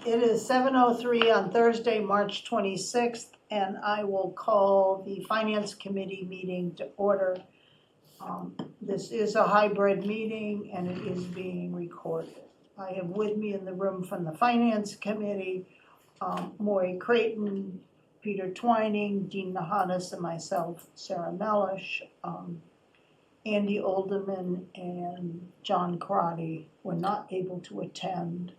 It is 7:03 on Thursday, March 26th, and I will call the Finance Committee meeting to order. This is a hybrid meeting and it is being recorded. I have with me in the room from the Finance Committee, Maury Creighton, Peter Twining, Dean Nahadas, and myself, Sarah Melish. Andy Olderman and John Crotty were not able to attend.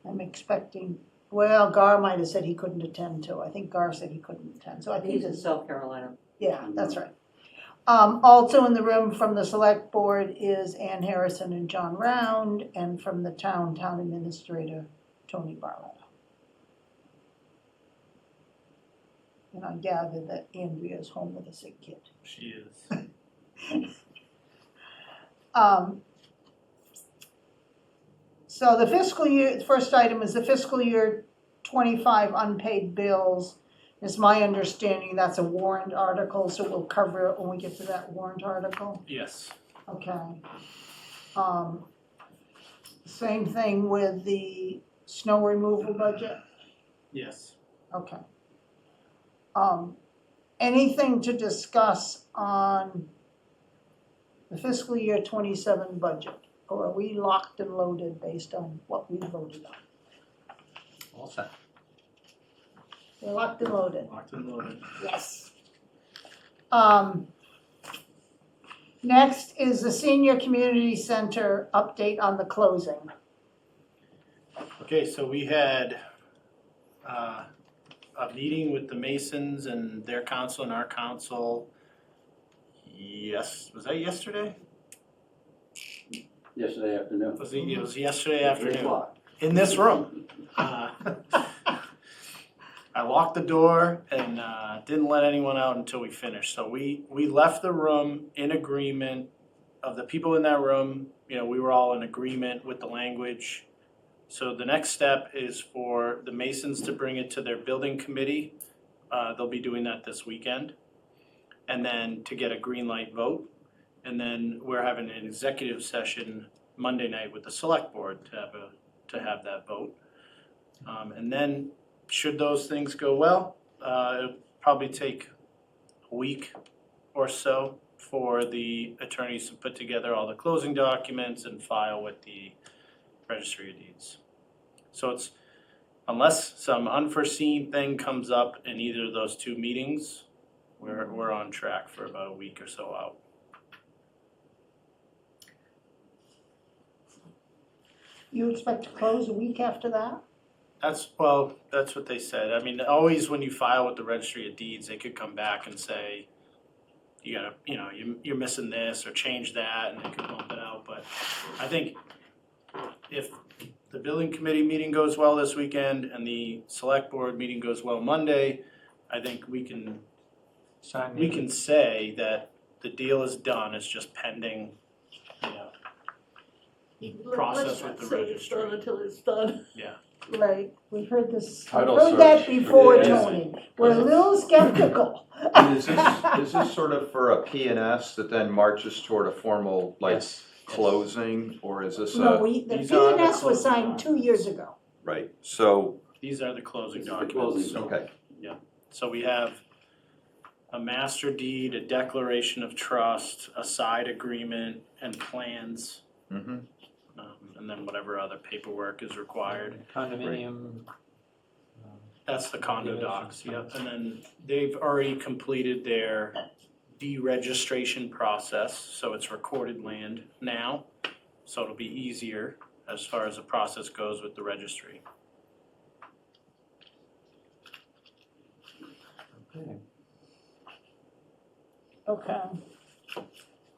I'm expecting, well, Gar might have said he couldn't attend too. I think Gar said he couldn't attend, so I think He's in South Carolina. yeah, that's right. Also in the room from the Select Board is Ann Harrison and John Round, and from the Town Administrator, Tony Barlow. And I gather that Andrea's home with a sick kid. She is. So the fiscal year, the first item is the fiscal year 25 unpaid bills. It's my understanding that's a warrant article, so we'll cover it when we get to that warrant article. Yes. Okay. Same thing with the snow removal budget? Yes. Okay. Anything to discuss on the fiscal year 27 budget? Or are we locked and loaded based on what we voted on? All set. We're locked and loaded. Locked and loaded. Yes. Next is the Senior Community Center update on the closing. Okay, so we had a meeting with the Masons and their council and our council. Yes, was that yesterday? Yesterday afternoon. It was yesterday 3 afternoon o'clock. in this room. I locked the door and didn't let anyone out until we finished. So we left the room in agreement of the people in that room. You know, we were all in agreement with the language. So the next step is for the Masons to bring it to their building committee. They'll be doing that this weekend. And then to get a green light vote. And then we're having an executive session Monday night with the select board to have that vote. And then should those things go well, it'll probably take a week or so for the attorneys to put together all the closing documents and file with the registry of deeds. So it's, unless some unforeseen thing comes up in either of those two meetings, we're on track for about a week or so out. You expect to close a week after that? That's what they said. I mean, always when you file with the registry of deeds, they could come back and say, you gotta, you're missing this or change that, and they could bump it out. But I think if the building committee meeting goes well this weekend and the select board meeting goes well Monday, I think we can say that the deal is done. It's just pending, process with the registry. Until it's done. Yeah. Right, we heard this, I've Title heard that search. before, Yeah. Tony. We're a little skeptical. And is this sort of for a P&S that then marches toward a formal, Yes. closing, or is this No, a, the These are the P&S was closing signed 2 years ago. right, so, These are the closing It's the documents. closing. okay, So we have a master deed, a declaration of trust, a side agreement, and plans, mhm, and then whatever other paperwork is required. Condominium. That's the condo Regulations, docs, yep. plans. And then they've already completed their deregistration process, so it's recorded land now. So it'll be easier as far as the process goes with the registry. Okay. Okay.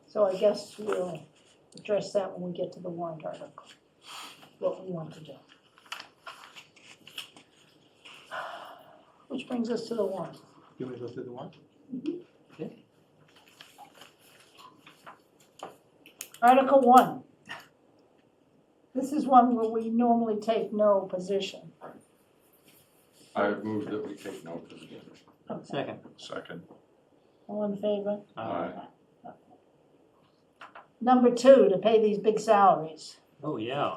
So I guess we'll address that when we get to the warrant article, what we want to do. Which brings us to the warrant. You want to go through the one? Article 1. This is one where we normally take no position. I move that we take no position. Okay. Second. second, All in favor? Aye. Number 2, to pay these big salaries. Oh, yeah.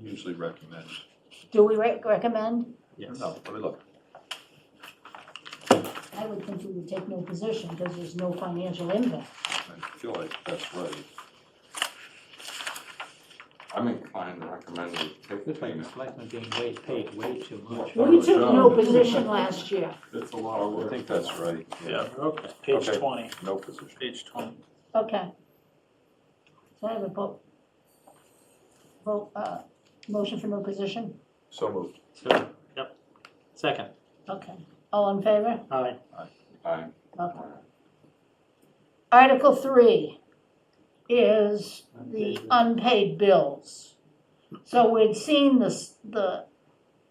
Usually recommend. Do we recommend? Yes. No, let me look. I would think we would take no position because there's no financial impact. I feel like that's right. I'm inclined to recommend we take the Looks like the payment. selectmen being paid way too much. We took no position last year. It's a lot of I work. think that's right. Yeah. Okay. Page Okay. 20, No position. page 20. Okay. So I have a motion for no position? So moved. So, yep. Second. Okay. All in favor? Aye. Aye. Okay. Article 3 is the unpaid bills. So we'd seen this, the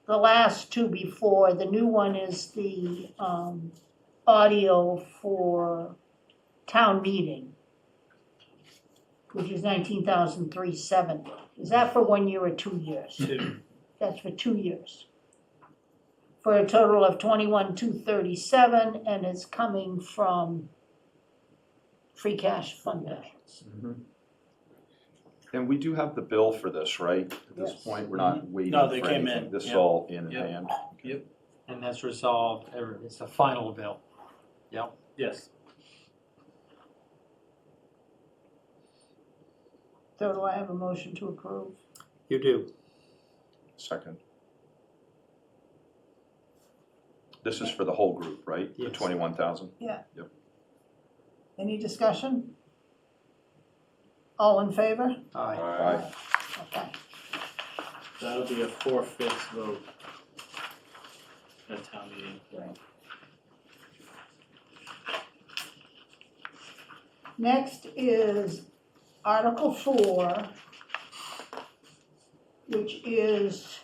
last two before. The new one is the audio for town meeting, which is 19,370. Is that for 1 year or 2 years? 2. That's for 2 years. For a total of 21,237, and it's coming from free cash fund balance. And we do have the bill for this, right? At this Yes. point, we're not waiting No, they for came anything. in. This is Yep. all in Yep. hand. And that's resolved, it's the final bill. Yep. Yes. So do I have a motion to approve? You do. Second. This is for the whole group, right? The Yes. 21,000? Any discussion? All in favor? Aye. Aye. Okay. That'll be a 4/5 vote at town meeting. Next is Article 4, which is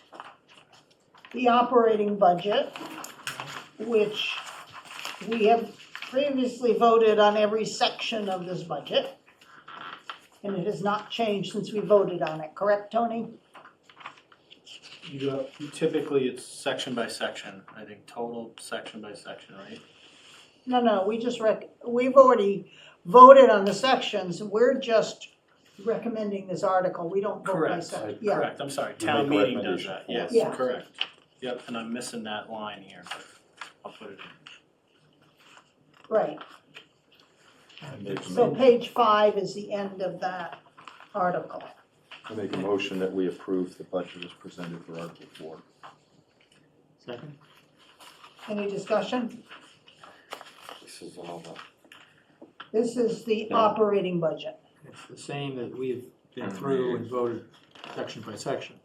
the operating budget, which we have previously voted on every section of this budget. And it has not changed since we voted on it, correct, Tony? Typically, it's section by section, I think total section by section, right? No, we just we've already voted on the sections, we're just recommending this article, we don't vote by Correct, section. Yeah, correct, I'm sorry, You town make a meeting does that, yes, Yeah. correct. Yep, and I'm missing that line here, but I'll put it in. right. I make a So mo- page 5 is the end of that article. I make a motion that we approve the budget as presented for Article 4. Second? Any discussion? This is all the. This is the Yeah. operating budget. It's the same that we've been through and voted section by section.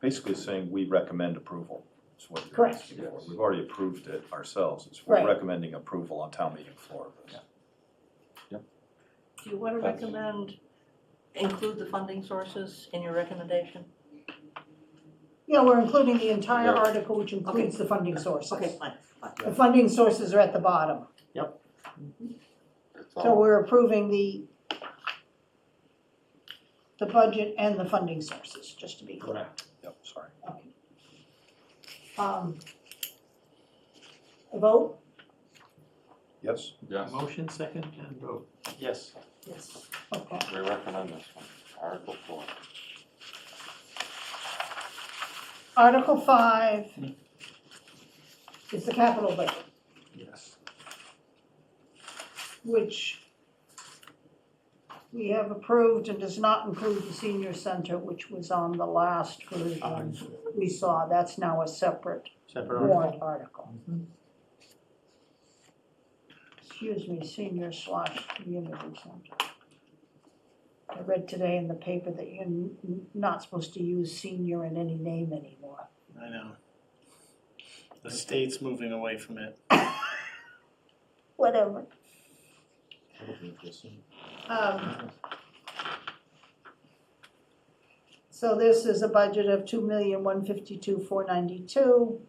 Basically saying we recommend approval. Is what you're Correct. asking for. We've already approved it ourselves. It's Right. we're recommending approval on town meeting floor. Do you want to recommend, include the funding sources in your recommendation? Yeah, we're including the entire Yeah. article, which includes the funding sources. Okay, fine. The funding sources are at the bottom. It's So all, we're approving the budget and the funding sources, just to be clear. Correct. Yep, sorry. A vote? Yes? yes, Motion, second, and vote. Yes. Yes. Okay. we recommend this one, Article 4. Article 5 is the capital budget, Yes. which we have approved and does not include the senior center, which was on the last version we saw. That's now a separate Separate article. warrant article. Excuse me, senior/community center. I read today in the paper that you're not supposed to use senior in any name anymore. I know. The state's moving away from it. Whatever. So this is a budget of 2,152,492,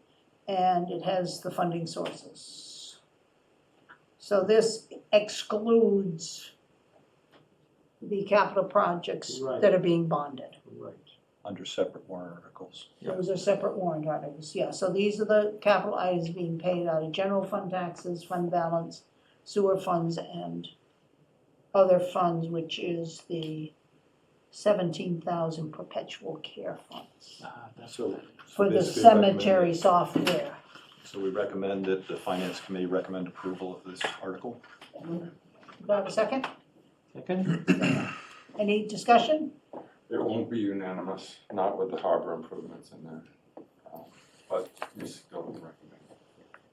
and it has the funding sources. So this excludes the capital projects Right. that are being bonded. Right. Under separate warrant articles. Those are separate warrant articles, yeah. So these are the capital items being paid out of general fund taxes, fund balance, sewer funds, and other funds, which is the 17,000 perpetual care funds That's So. for the basically recommend- cemetery software. So we recommend that the finance committee recommend approval of this article. Do I have a second? second. Any discussion? It won't be unanimous, not with the harbor improvements in there. But you still recommend it.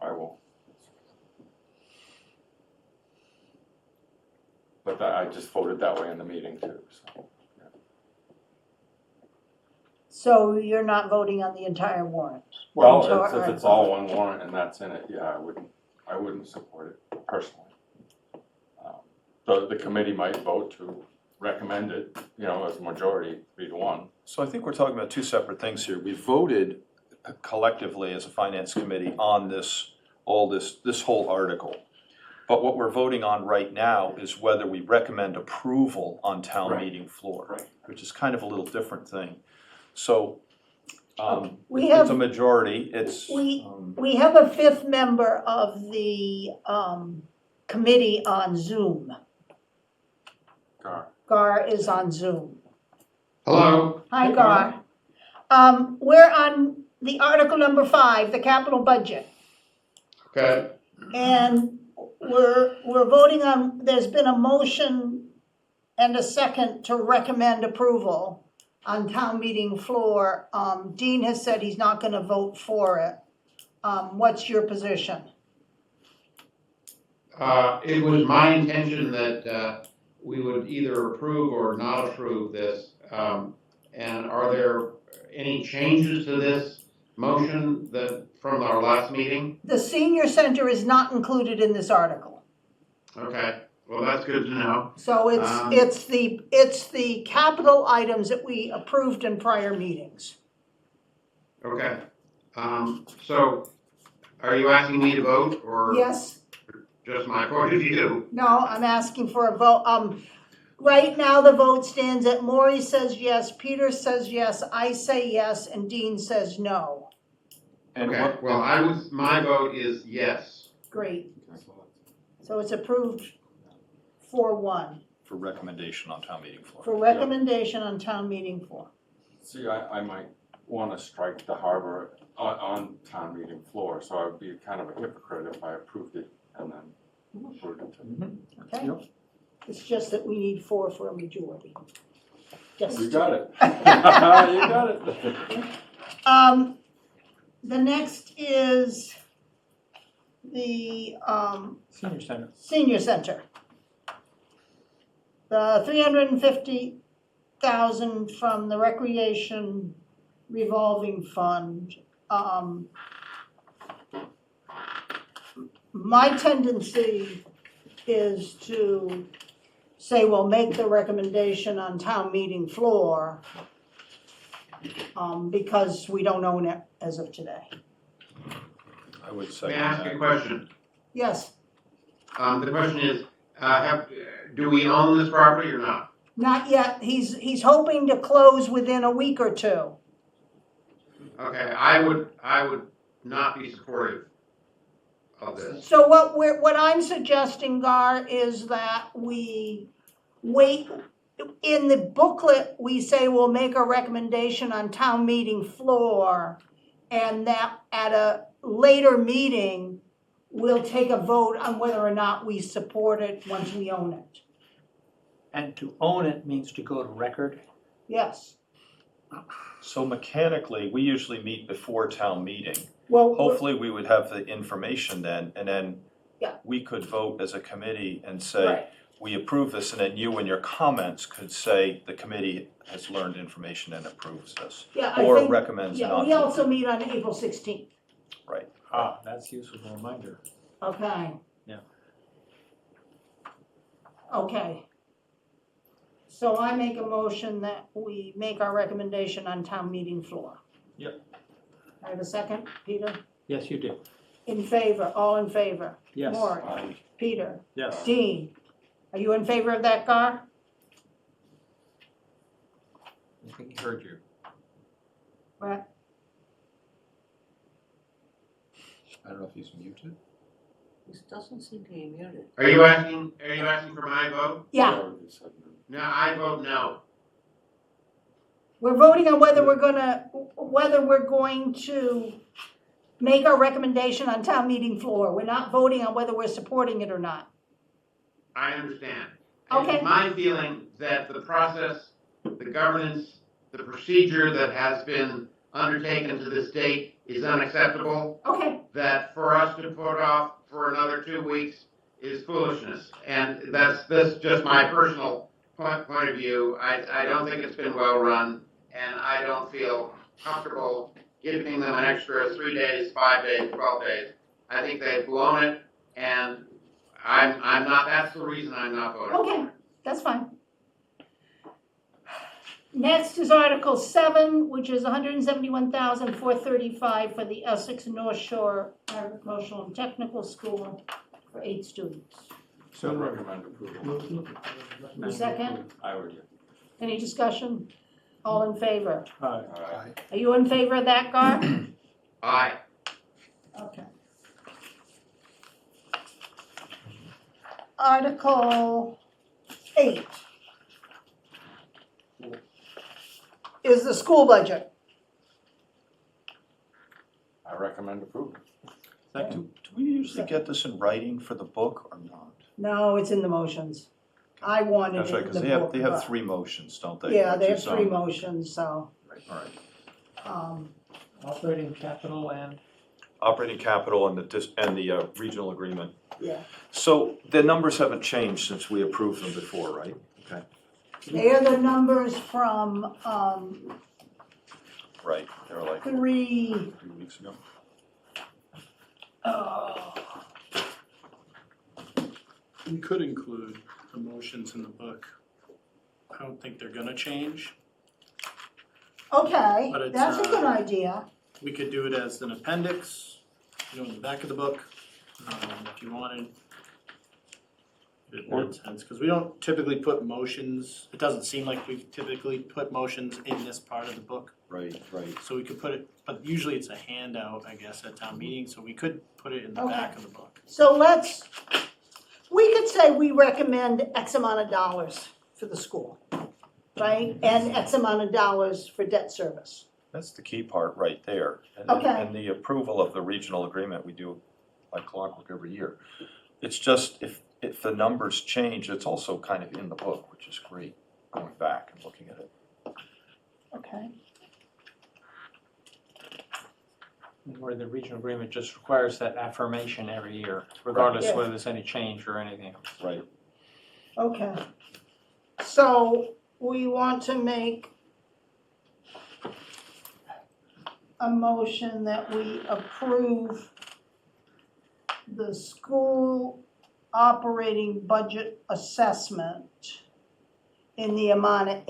I will. But I just voted that way in the meeting too, so. So you're not voting on the entire warrant? Well, Entire if it's all one warrant and that's in it, yeah, I wouldn't support it personally. The committee might vote to recommend it, as a majority, 3-1. So I think we're talking about two separate things here. We voted collectively as a finance committee on this whole article. But what we're voting on right now is whether we recommend approval on town Right. meeting floor. Right. Which is kind of a little different thing. So, We it's have- a majority, it's. We have a fifth member of the committee on Zoom. Gar is on Zoom. Hello. Hi, Gar. We're on the article number 5, the capital budget. Okay. And we're voting on, there's been a motion and a second to recommend approval on town meeting floor. Dean has said he's not gonna vote for it. What's your position? It was my intention that we would either approve or not approve this. And are there any changes to this motion from our last meeting? The senior center is not included in this article. Okay, well, that's good to know. So Um, it's the capital items that we approved in prior meetings. Okay. So are you asking me to vote or Yes? just my point of view? No, I'm asking for a vote. Right now, the vote stands at Maury says yes, Peter says yes, I say yes, and Dean says no. And Okay, what, well, my vote is yes. Great. So it's approved 4-1 for recommendation on town meeting floor. for recommendation on town meeting floor. See, I might want to strike the harbor on town meeting floor, so I would be kind of a hypocrite if I approved it and then approved it too. Okay? Yep. It's just that we need 4 for a majority. Just. You got it. You got it. The next is the Senior center. senior center. The 350,000 from the recreation revolving fund. My tendency is to say we'll make the recommendation on town meeting floor because we don't own it as of today. I would May say. I ask a question? Yes, The question is, do we own this property or not? not yet. He's hoping to close within a week or two. Okay, I would not be supportive of this. So what I'm suggesting, Gar, is that we wait. In the booklet, we say we'll make a recommendation on town meeting floor, and that at a later meeting, we'll take a vote on whether or not we support it once we own it. And to own it means to go to record. Yes. So mechanically, we usually meet before town meeting. Well, Hopefully, we would have the information then, and then Yeah. we could vote as a committee and say, right. we approve this, and then you in your comments could say the committee has learned information and approves this. Yeah, I Or think, recommends yeah, not we to. also meet on April 16th. That's a useful reminder. Okay. Yeah. Okay. So I make a motion that we make our recommendation on town meeting floor. Yep. I have a second, Peter? Yes, you do. In favor, all in favor? Yes. Maury, Aye. Peter, Yes. Dean, are you in favor of that, Gar? I think he heard you. Right. I don't know if he's muted. This doesn't seem to be muted. Are you asking for my vote? Yeah, I already said no. No, I vote no. We're voting on whether we're going to make our recommendation on town meeting floor. We're not voting on whether we're supporting it or not. I understand. Okay. It's my feeling that the process, the governance, the procedure that has been undertaken to this date is unacceptable, Okay, that for us to put off for another 2 weeks is foolishness. And that's just my personal point of view. I don't think it's been well run, and I don't feel comfortable giving them an extra 3 days, 5 days, 12 days. I think they've blown it, and I'm not, that's the reason I'm not voting. okay, that's fine. Next is Article 7, which is $171,435 for the Essex North Shore Agricultural and Technical School for 8 students. So I moved. recommend approval. A second? I would, Any discussion? All in favor? Aye. Are you in favor of that, Gar? Aye. Okay. Article 8 is the school budget. I recommend approval. Do we usually get this in writing for the book or not? No, it's in the motions. I wanted That's it right, in because the they book. have but- 3 motions, don't they? Yeah, they Which have is, 3 motions, so, All right. Operating capital and? Operating capital and the regional agreement. yeah. So the numbers haven't changed since we approved them before, right? Okay. They are the numbers from, Right, they were like 3, 3 weeks ago. We could include the motions in the book. I don't think they're gonna change. okay, But it's, that's a good idea. We could do it as an appendix, in the back of the book, if you wanted. It made sense, because we don't typically put motions, it doesn't seem like we typically put motions in this part of the book. Right, right. So we could put it, but usually it's a handout, I guess, at town meeting, so we could put it in the back of the book. So we could say we recommend X amount of dollars for the school, right? And X amount of dollars for debt service. That's the key part right there. Okay. And the approval of the regional agreement, we do like clockwork every year. It's just, if the numbers change, it's also kind of in the book, which is great, going back and looking at it. Okay. Where the regional agreement just requires that affirmation every year, regardless Yeah. whether there's any change or anything else. Right. Okay. So we want to make a motion that we approve the school operating budget assessment in the amount of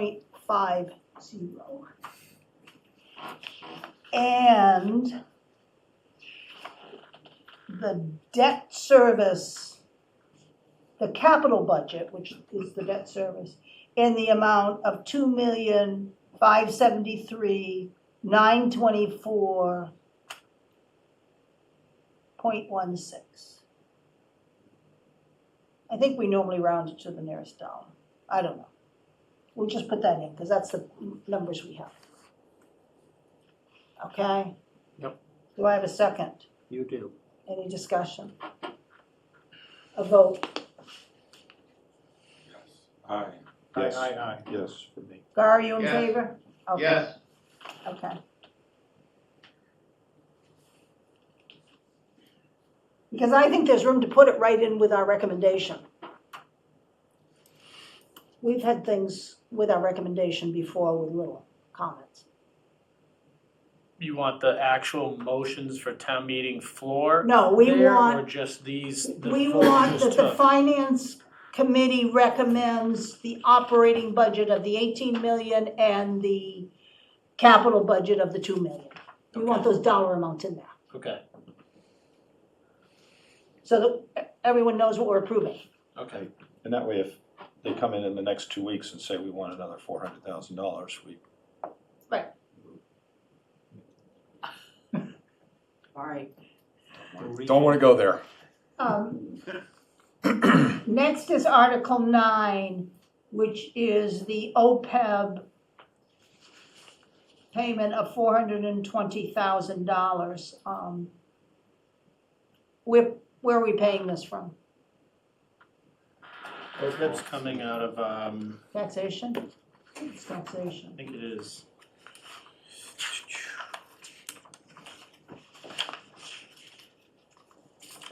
18,058,187.50. And the debt service, the capital budget, which is the debt service, in the amount of 2,573,924.16. I think we normally round it to the nearest dollar. I don't know. We'll just put that in, because that's the numbers we have. Okay? Yep. Do I have a second? You do. Any discussion? A vote. Yes. Aye. Yes. Aye. Yes, for me. Gar, are you in Yes. favor? Okay, Yes. okay. Because I think there's room to put it right in with our recommendation. We've had things with our recommendation before with little comments. You want the actual motions for town meeting floor? No, we there, Or want, just these? the we vote want just that the took? finance committee recommends the operating budget of the 18 million and the capital budget of the 2 million. We want those dollar amounts in there, Okay, so that everyone knows what we're approving. okay. And that way, if they come in the next 2 weeks and say we want another $400,000, we. All right, Don't want to go there. Next is Article 9, which is the OPEB payment of $420,000. Where are we paying this from? OPEB's coming out of, Taxation? It's taxation. I think it is.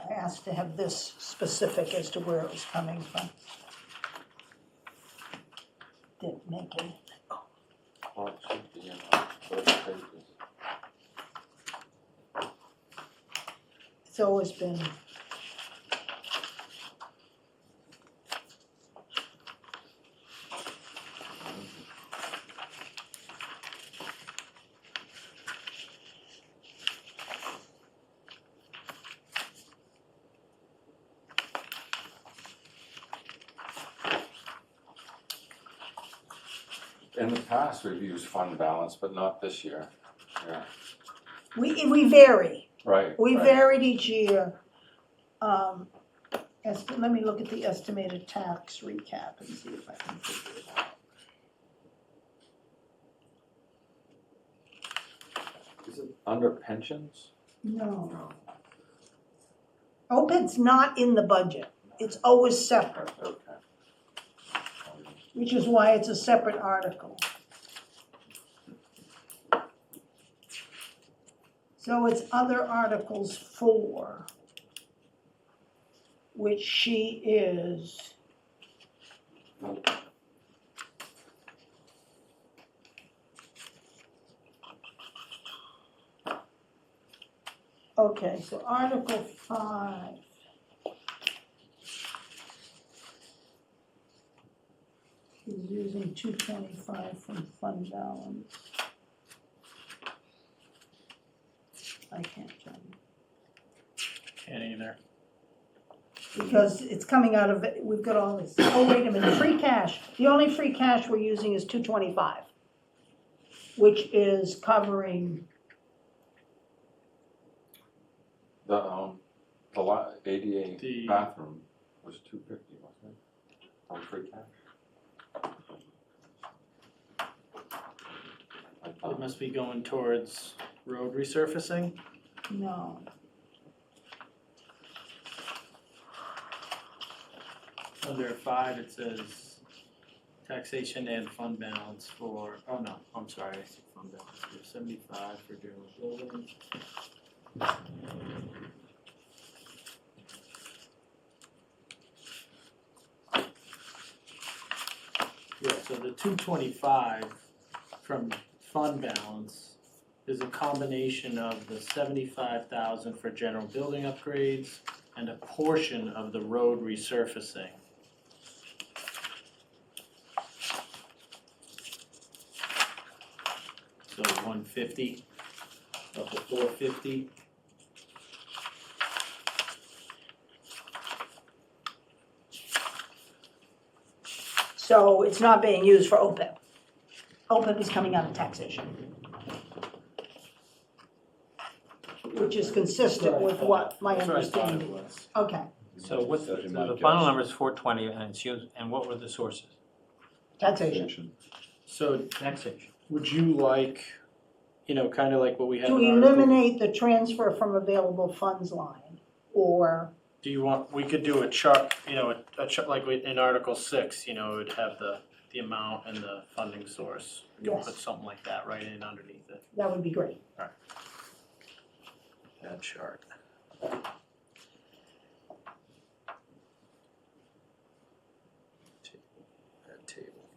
I asked to have this specific as to where it was coming from. Didn't make it. Well, it should be in those pages. It's always been. In the past, we've used fund balance, but not this year. Yeah, We vary. right. We right. varied each year. Let me look at the estimated tax recap and see if I can figure it out. Is it under pensions? No. OPEB's not in the budget. It's always separate, Okay. which is why it's a separate article. So it's other Articles 4, which she is. Okay, so Article 5. She's using 225 from fund balance. I can't tell you. Can't either. Because it's coming out of, we've got all this, oh, wait a minute, free cash. The only free cash we're using is 225, which is covering, The ADA The- bathroom was $250, wasn't it? On free cash? I It thought- must be going towards road resurfacing. no. Under 5, it says taxation and fund balance for, oh no, I'm sorry, I see fund balance here, 75 for general building. Yeah, so the 225 from fund balance is a combination of the 75,000 for general building upgrades and a portion of the road resurfacing. So 150 up to 450. So it's not being used for OPEB. OPEB is coming out of taxation. Which is consistent with what my That's what I thought it understanding was. is. Okay, So what, That's so my the guess. final number is 420 and it's used, and what were the sources? taxation. So Taxation. would you like, kind of like what we had To in Article- eliminate the transfer from available funds line, or, Do you want, we could do a chart, a chart like in Article 6, it would have the amount and the funding source. We could Yes. put something like that right in underneath it, that would be great. that chart. That table.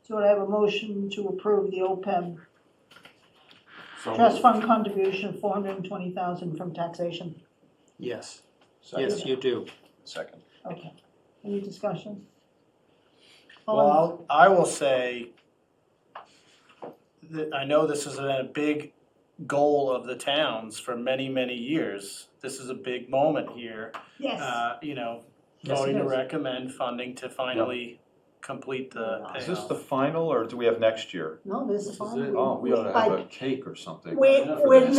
So would I have a motion to approve the OPEB So trust fund contribution, 420,000 from taxation? Yes. Second. Yes, you do. Second. Okay, any discussion? Well, I will say that I know this has been a big goal of the towns for many, many years. This is a big moment here. Yes, Yes, Voting it to is. recommend funding to finally complete the Is this payoff. the final, or do we have next year? no, this is This is fine. it. Oh, we ought to have a cake or something. We've for this.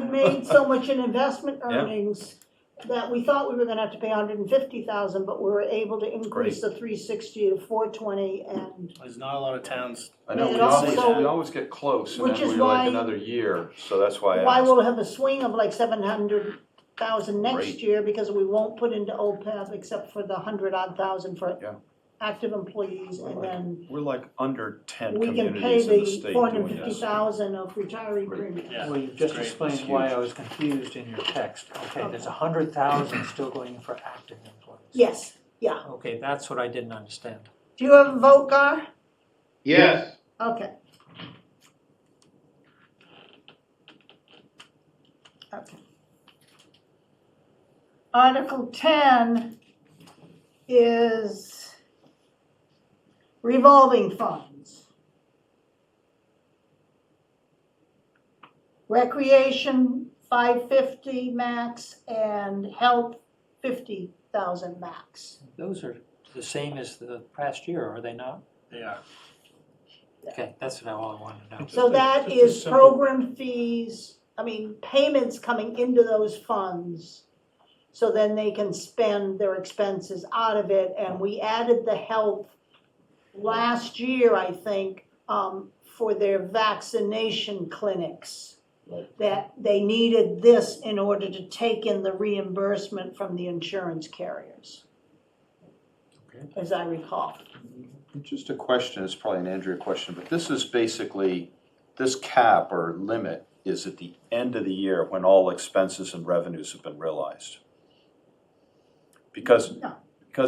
made so much in investment Yeah. earnings, that we thought we were gonna have to pay 150,000, but we were able to increase the 360 to 420, and There's not a lot of towns. I know, And we also- always get close and Which then is we're like why- another year, so that's why I why asked. we'll have a swing of like 700,000 next Great. year, because we won't put into OPEB except for the 100-odd thousand for Yeah. active employees, and then We're like under 10 we can pay communities in the the state doing 450,000 this. of retiree Right. premiums. Yeah. Well, you just Great. explained It's why huge. I was confused in your text. Okay, there's 100,000 still going for active employees. Yes, yeah. Okay, that's what I didn't understand. Do you have a vote, Gar? Yes, Okay. Okay. Article 10 is revolving funds. Recreation, 550 max, and health, 50,000 max. Those are the same as the past year, are they not? Yeah. Okay, that's all I wanted to know. So that just a is simple- program fees, payments coming into those funds. So then they can spend their expenses out of it, and we added the health last year, I think, for their vaccination clinics. That they needed this in order to take in the reimbursement from the insurance carriers. Okay. As I recall. Just a question, it's probably an Andrea question, but this is basically, this cap or limit is at the end of the year when all expenses and revenues have been realized. Because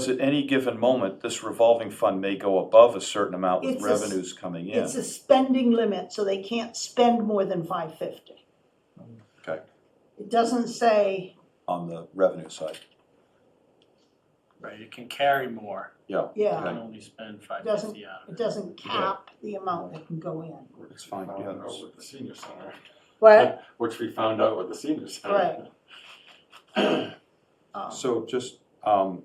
at any given moment, this revolving fund may go above a certain amount with It's a- revenues coming in. It's a spending limit, so they can't spend more than 550. Okay. It doesn't say, On the revenue side, Right, it can carry more. yeah, You yeah, can only spend 550 out of it it. doesn't cap the amount that can go in. it's fine, Found yeah. out that's- with the senior center, What? which we found out with the senior center. Right. So just, well,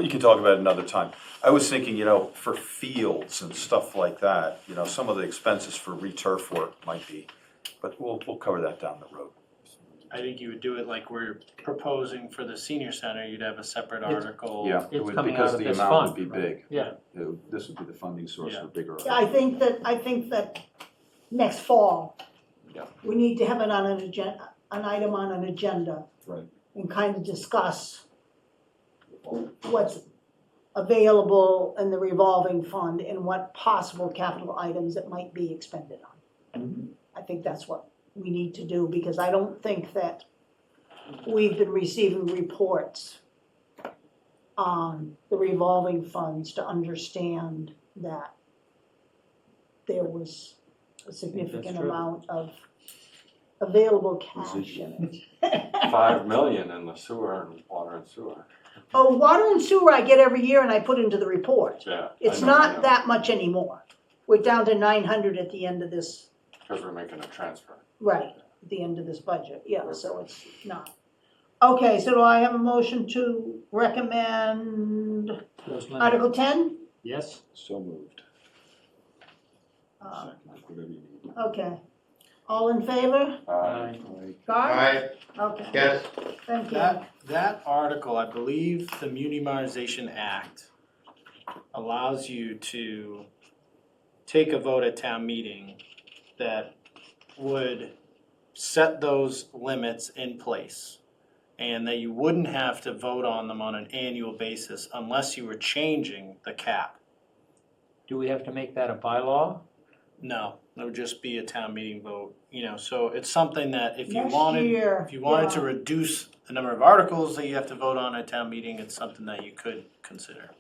you can talk about it another time. I was thinking, for fields and stuff like that, some of the expenses for returf work might be, but we'll cover that down the road. I think you would do it like we're proposing for the senior center, you'd have a separate article. Yeah, it It's would, coming because out of the this amount would fund, be right? big. Yeah. This would be the funding source Yeah. for bigger. Yeah, I think that next fall, Yeah. we need to have it on an item on an agenda. Right. And kind of discuss what's available in the revolving fund and what possible capital items it might be expended on. I think that's what we need to do, because I don't think that we've been receiving reports on the revolving funds to understand that there was a significant true. amount of available cash in it. 5 million in the sewer and water and sewer, Oh, water and sewer I get every year and I put into the report. yeah. It's not that much anymore. We're down to 900 at the end of this, Because we're making a transfer. right, at the end of this budget, yeah, so it's not. Okay, so do I have a motion to recommend Those limits. Article 10? Yes? So moved. Uh, Whatever you need. Okay. All in favor? Aye. Guard? aye, Okay, yes, thank you. That article, I believe the Muni Modernization Act allows you to take a vote at town meeting that would set those limits in place. And that you wouldn't have to vote on them on an annual basis unless you were changing the cap. Do we have to make that a bylaw? No, it would just be a town meeting vote, so it's something that if you Next wanted, year, if you wanted to yeah. reduce the number of articles that you have to vote on at town meeting, it's something that you could consider.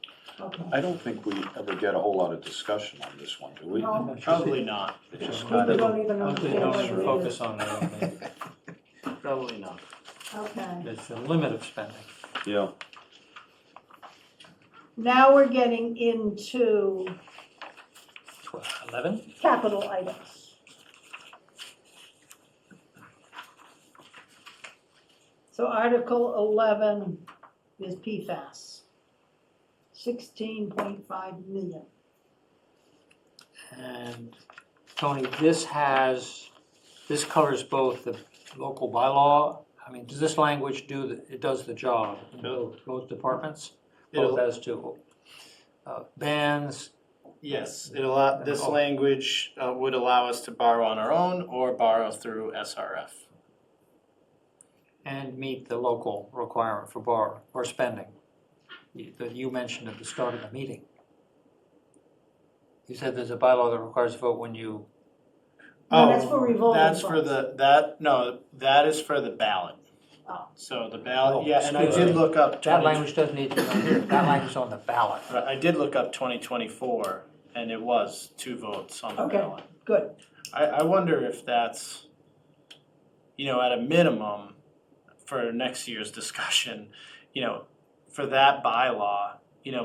Okay. I don't think we ever get a whole lot of discussion on this one, do we? No. Probably not, It's just We don't even Hopefully understand don't what it is. focus on it, I think. probably not. Okay. There's a limit of spending. Yeah. Now we're getting into 11? capital items. So Article 11 is PFAS, 16.5 million. And Tony, this covers both the local bylaw I mean, does this language it does the job in both departments? It'll- Both as to bans, Yes, this language would allow us to borrow on our own or borrow through SRF. and meet the local requirement for borrow or spending that you mentioned at the start of the meeting. You said there's a bylaw that requires a vote when you, No, that's for revolving That's for funds. that is for the ballot. Oh. So the ballot, Oh, yeah, and I excuse did me. look up that 20 language doesn't need to be on here, that language is on the ballot. right, I did look up 2024 and it was 2 votes on the Okay. ballot. Good. I wonder if that's, at a minimum for next year's discussion, for that bylaw,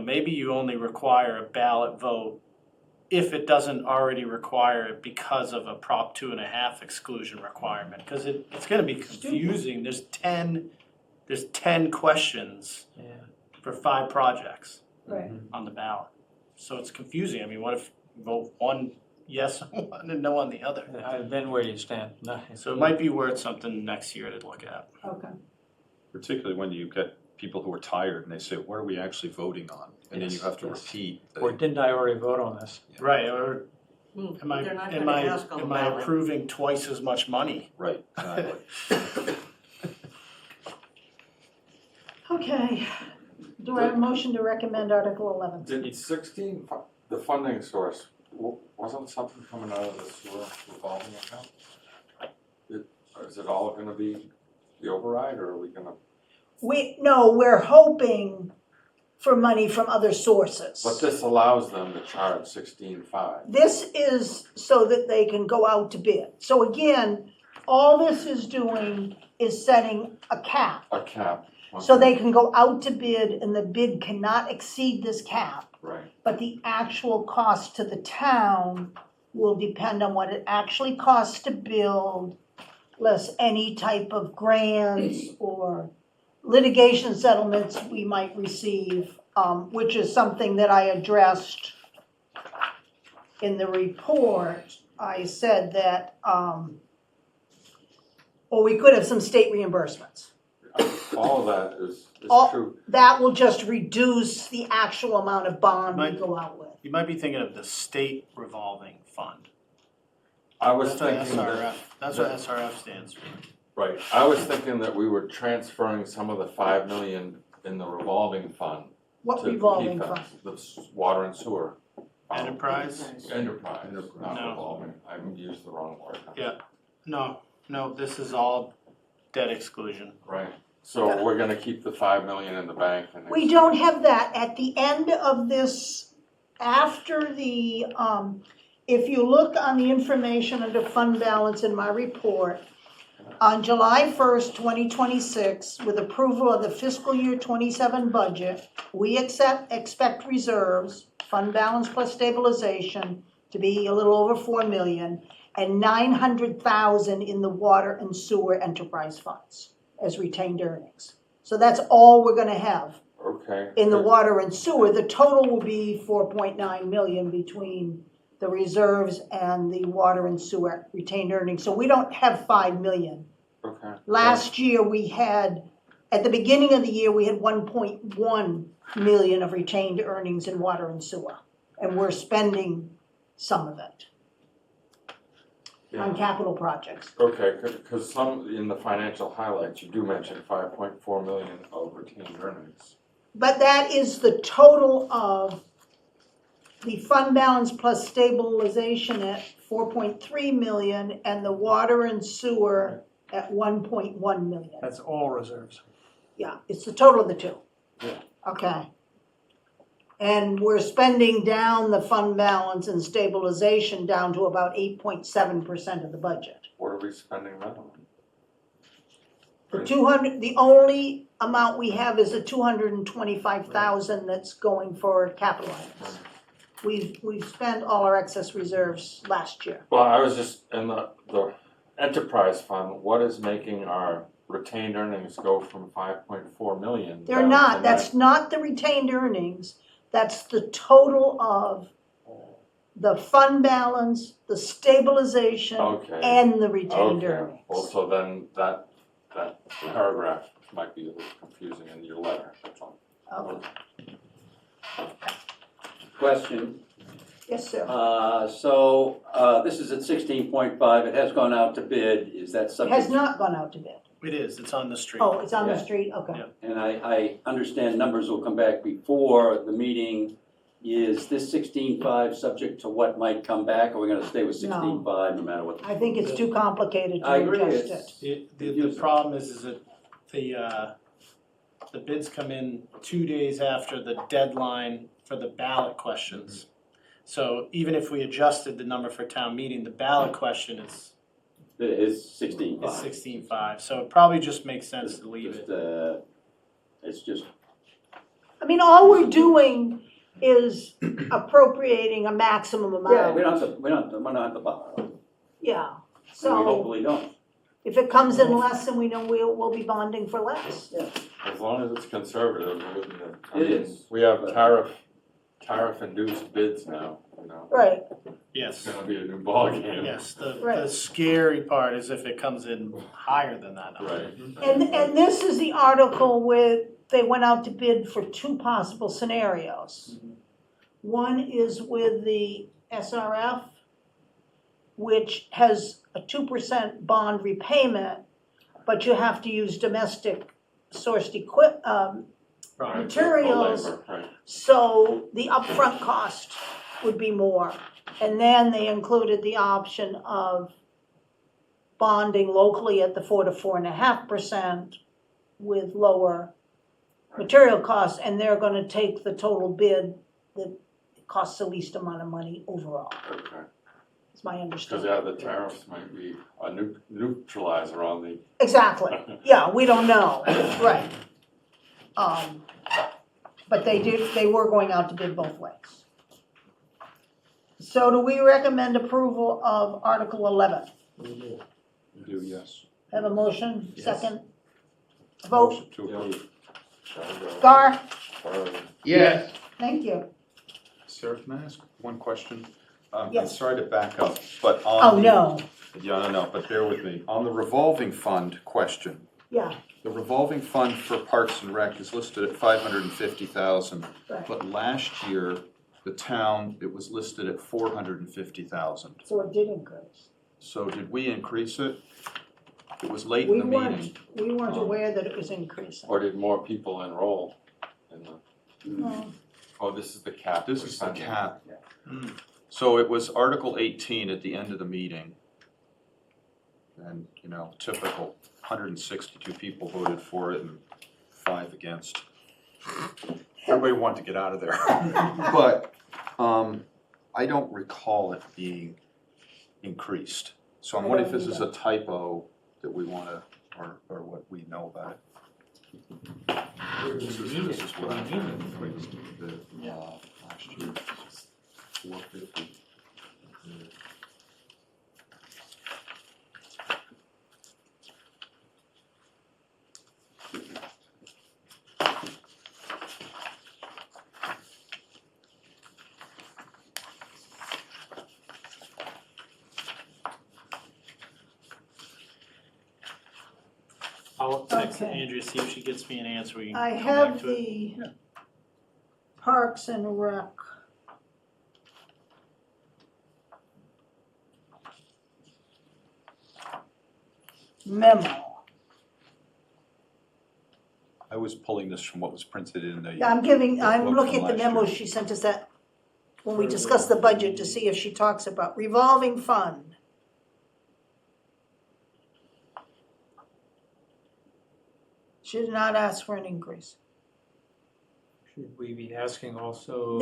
maybe you only require a ballot vote if it doesn't already require it because of a Prop 2.5 exclusion requirement, because it's gonna be confusing. There's 10 questions Yeah. for 5 projects Right. on the ballot. So it's confusing. I mean, what if you vote one yes on one and no on the other? Then where do you stand? No, So it might be worth something next year to look at. Okay. Particularly when you get people who are tired and they say, what are we actually voting on? And then you Yes, have to yes. repeat. Or didn't I already vote on this? Right, or Hmm, am I, They're not am gonna I, ask on the am I ballot. approving twice as much money? Right, exactly. Okay. Do I have a motion to recommend Article 11? Did 16, the funding source, wasn't something coming out of the sewer revolving account? Is it all gonna be the override, or are we gonna, We're hoping for money from other sources. but this allows them to charge 16.5. This is so that they can go out to bid. So again, all this is doing is setting a cap. A cap. So okay, they can go out to bid and the bid cannot exceed this cap. Right, But the actual cost to the town will depend on what it actually costs to build, less any type of grants or litigation settlements we might receive, which is something that I addressed in the report. I said that, or we could have some state reimbursements. all of that is All- true. That will just reduce the actual amount of bond we Might- go out with. You might be thinking of the state revolving fund. I was That's what thinking that, SRF, that's what SRF stands for. right, I was thinking that we were transferring some of the 5 million in the revolving fund What to revolving PFAS, fund? the water and sewer. Enterprise? Enterprise, not No. revolving, I used the wrong word. Yeah. No, this is all debt exclusion. Right, so we're gonna keep the 5 million in the bank and. We don't have that. At the end of this, after the, if you look on the information under fund balance in my report, on July 1st, 2026, with approval of the fiscal year 27 budget, we expect reserves, fund balance plus stabilization, to be a little over 4 million, and 900,000 in the water and sewer enterprise funds as retained earnings. So that's all we're gonna have Okay. in the water and sewer. The total will be 4.9 million between the reserves and the water and sewer retained earnings. So we don't have 5 million. Okay. Last year, we had, at the beginning of the year, we had 1.1 million of retained earnings in water and sewer. And we're spending some of it on Yeah. capital projects. Okay, because some, in the financial highlights, you do mention 5.4 million of retained earnings. But that is the total of the fund balance plus stabilization at 4.3 million and the water and sewer at 1.1 million. That's all reserves. Yeah, it's the total of the two. Yeah. Okay. And we're spending down the fund balance and stabilization down to about 8.7% of the budget. What are we spending that on? The only amount we have is the 225,000 that's going for capital items. We've spent all our excess reserves last year. Well, I was just, in the enterprise fund, what is making our retained earnings go from 5.4 million? They're down not, to that's not the retained earnings, that's the total of the fund balance, the stabilization, Okay. and the retained Okay, earnings. well, so then that that paragraph might be a little confusing in your letter, that's all. Okay. Question, Yes, sir. this is at 16.5, it has gone out to bid, is that It subject? has not gone out to bid. It is, it's on the street. Oh, it's on the Yeah. street, okay. Yeah. And I understand numbers will come back before the meeting. Is this 16.5 subject to what might come back, or are we gonna stay with 16.5 no matter what? I think it's too complicated I to agree, adjust it. it's, The problem is that the bids come in 2 days after the deadline for the ballot questions. So even if we adjusted the number for town meeting, the ballot question is it is 16.5. 16.5, so it probably just makes sense to leave it. It's just, I mean, all we're doing is appropriating a maximum yeah, we amount. don't have to bother, Yeah, we so hopefully don't. if it comes in less, then we know we'll be bonding for less. As long as it's conservative, it wouldn't have. I It mean, is. We have tariff-induced bids now, you know. Right, It's Yes, gonna be a new ballgame. yes, the Right. scary part is if it comes in higher than that number. Right. and this is the article where they went out to bid for two possible scenarios. One is with the SRF, which has a 2% bond repayment, but you have to use domestic sourced Right, for materials. labor, right. So the upfront cost would be more. And then they included the option of bonding locally at the 4 to 4.5% with lower material costs, and they're gonna take the total bid that costs the least amount of money overall, Okay. is my Because, understanding. yeah, the tariffs might be a neutralizer on the. Exactly, yeah, we don't know, right. But they were going out to bid both ways. So do we recommend approval of Article 11? Do, yes. Have a motion, Yes. second? Vote, Motion to approve. Gar, Yes, thank you. Sarah, can I ask one question? I'm Yes. sorry to back up, but on Oh, the- no, Yeah, no, but bear with me. On the revolving fund question, yeah, the revolving fund for Parks and Rec is listed at 550,000. right, But last year, the town, it was listed at 450,000. so it did increase. So did we increase it? It was late in We the meeting. weren't aware that it was increasing. Or did more people enroll in the, No. oh, this is the cap. This we're is the spending. cap. Mm. So it was Article 18 at the end of the meeting. And, typical, 162 people voted for it and 5 against. Everybody wanted to get out of there. But I don't recall it being increased. So I'm I wondering if don't this is a typo that we want to, or what we know about it. This is what I increased the last year. 450. I'll text Okay. Andrea, see if she gets me an answer, we can I come back have to it. the Parks and Rec. Memo. I was pulling this from what was printed in the. I'm Vote looking at from the last memo year. she sent us that, when we discussed the budget, to see if she talks about revolving fund. She did not ask for an increase. Should we be asking also?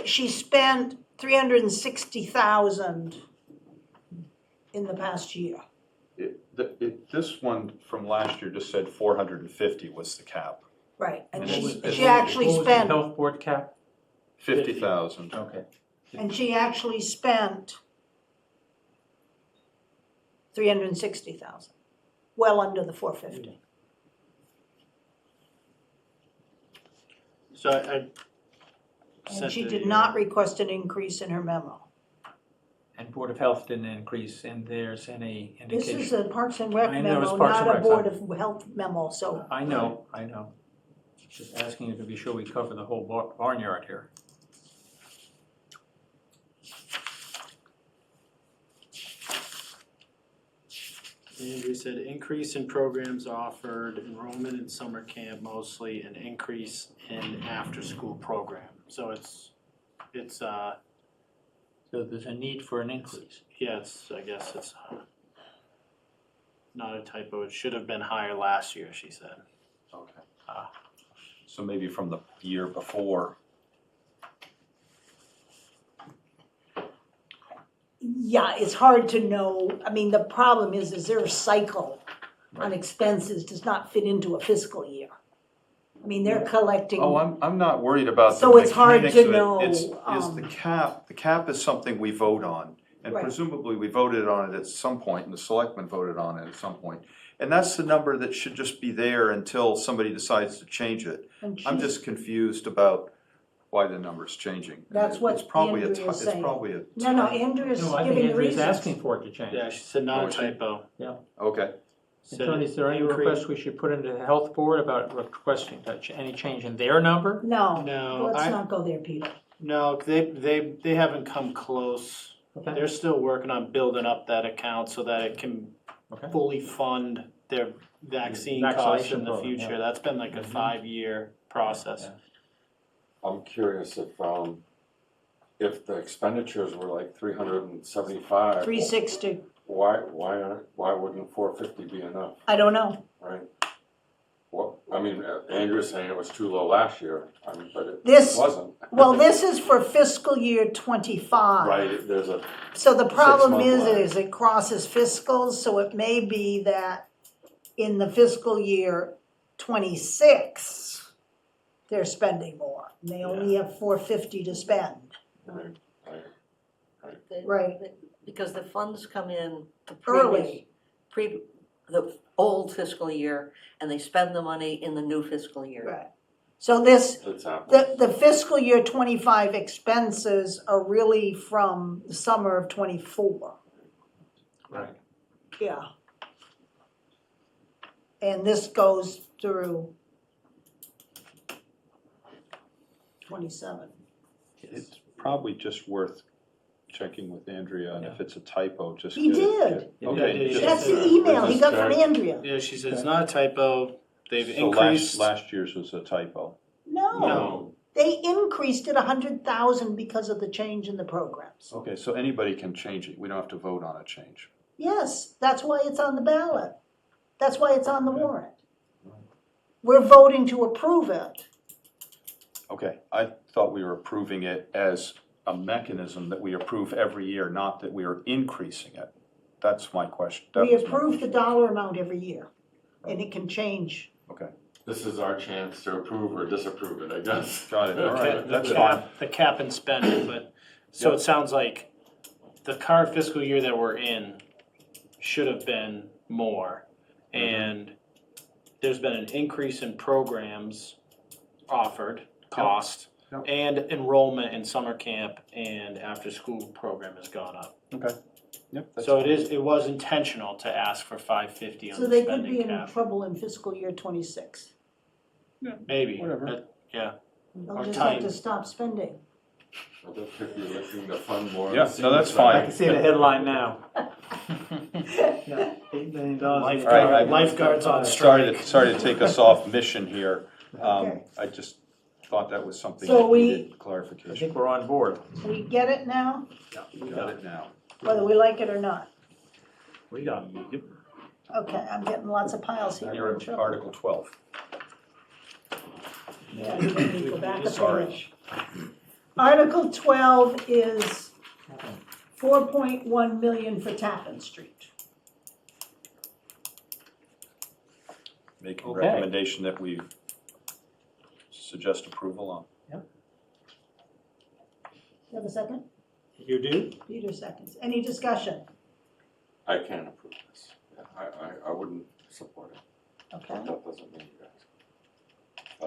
She spent 360,000 in the past year. This one from last year just said 450 was the cap. Right, and And she it's- she actually What was the spent, health board cap? 50,000. Okay. and she actually spent 360,000, well under the 450. So I And sent she the, did not request an increase in her memo. And Board of Health didn't increase, and there's any This indication. is a Parks and Rec I know it's memo, Parks and not a Rec, Board of Health memo, so. I know. Just asking you to be sure we cover the whole barnyard here. Andrew said increase in programs offered, enrollment in summer camp mostly, and increase in after-school program. So it's, So there's a need for an increase. yeah, I guess it's not a typo. It should have been higher last year, she said. Okay. So maybe from the year before. Yeah, it's hard to know. I mean, the problem is their cycle on expenses does not fit into a fiscal year. I mean, they're collecting. Oh, I'm not worried about the So it's hard mechanics to of it. know, It's the cap is something we vote on. And Right. presumably we voted on it at some point, and the selectmen voted on it at some point. And that's the number that should just be there until somebody decides to change it. and I'm she's- just confused about why the number's changing. That's what It's probably a Andrea is it's saying. probably a. No, Andrea's No, I think giving the Andrew's reasons. asking for it to change. Yeah, she said not Oh, a she- typo. Okay, Said Tony, is there any increase- request we should put into the health board about requesting any change in their number? No, No, let's I, not go there, Peter. no, they haven't come close. Okay. They're still working on building up that account so that it can Okay. fully fund their vaccine costs Vaccination in the program, future. yeah. That's been like a 5-year process. Yeah. I'm curious if the expenditures were like 375. 360, Why wouldn't 450 be enough, I don't know. right? Well, I mean, Andrew's saying it was too low last year, I mean, but it This, wasn't. well, this is for fiscal year 25. Right, there's a, So the problem 6 month lag. is it crosses fiscals, so it may be that in the fiscal year 26, they're spending more. And they only have 450 to spend. right, Right. Because the funds come in the Early. the old fiscal year, and they spend the money in the new fiscal year. Right. So this, it's happening. the fiscal year 25 expenses are really from the summer of 24. Right. Yeah. And this goes through 27. it's probably just worth checking with Andrea, and if it's a typo, just. He get it- did. get- Okay. Yeah, just- That's the email he got from Andrea. Yeah, she said it's not a typo. They've So increased. last year's was a typo. No, they increased it 100,000 because of the change in the programs. Okay, so anybody can change it, we don't have to vote on a change. Yes, that's why it's on the ballot. That's why it's on the warrant. We're voting to approve it. Okay, I thought we were approving it as a mechanism that we approve every year, not that we are increasing it. That's my question. That We was my approve the question. dollar amount every year, and it can change. Okay, This is our chance to approve or disapprove it, I guess. got it, all right, that's The fine. cap, the cap and spending, but, so it sounds like the current fiscal year that we're in should have been more. And there's been an increase in programs offered, cost, Yep. and enrollment in summer camp and after-school program has gone up. Okay, yep. that's So fine. it was intentional to ask for 550 on So the they could be spending in cap. trouble in fiscal year 26. Maybe, Whatever. yeah. They'll Our just have time. to stop spending. Well, they could be looking to fund more. Yeah, no, that's fine. I can see the headline now. Yeah, $8 million. Lifeguard- lifeguards on strike. Sorry to take us off mission here. Okay. I just thought that was something So that we- needed I clarification. think we're on board. We get it now, We got it now. whether we like it or not. We got it. Okay, I'm getting lots of piles here. Now you're at Article 12. Yeah, you need to go back a Sorry. page. Article 12 is 4.1 million for Tappan Street. Make a Okay. recommendation that we suggest approval on. You have a second? You do? Peter seconds. Any discussion? I can't approve this. Yeah, I wouldn't support it. Okay. That doesn't mean you guys.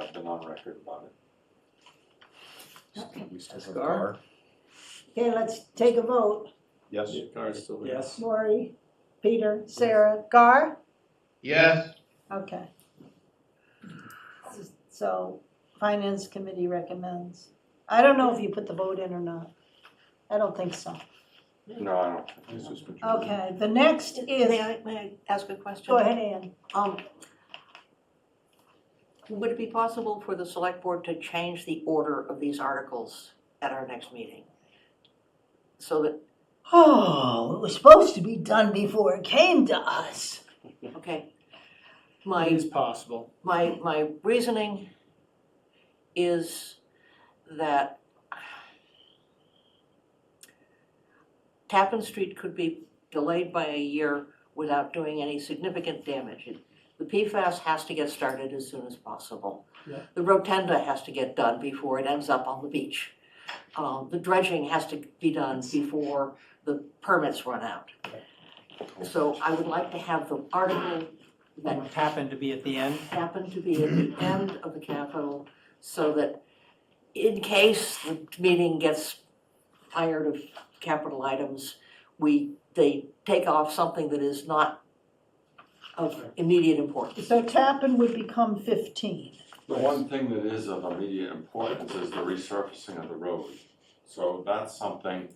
I've been on record about it. We still have Scar? Gar. Okay, let's take a vote. Yes? Car's still there. Yes. Lori, Peter, Sarah, Gar? Yes, Okay. So, Finance Committee recommends. I don't know if you put the vote in or not. I don't think so. No, I don't. This is majority. Okay, the next is, May I ask a question? go ahead, Ann. Would it be possible for the select board to change the order of these articles at our next meeting? So that, Oh, it was supposed to be done before it came to us. okay, It is possible. my reasoning is that Tappan Street could be delayed by a year without doing any significant damage. The PFAS has to get started as soon as possible. Yeah. The rotunda has to get done before it ends up on the beach. The dredging has to be done before the permits run out. So I would like to have the article that What happened to be at the end? happen to be at the end of the capital, so that in case the meeting gets tired of capital items, they take off something that is not of immediate importance. So Tappan would become 15. The one thing that is of immediate importance is the resurfacing of the road. So that's something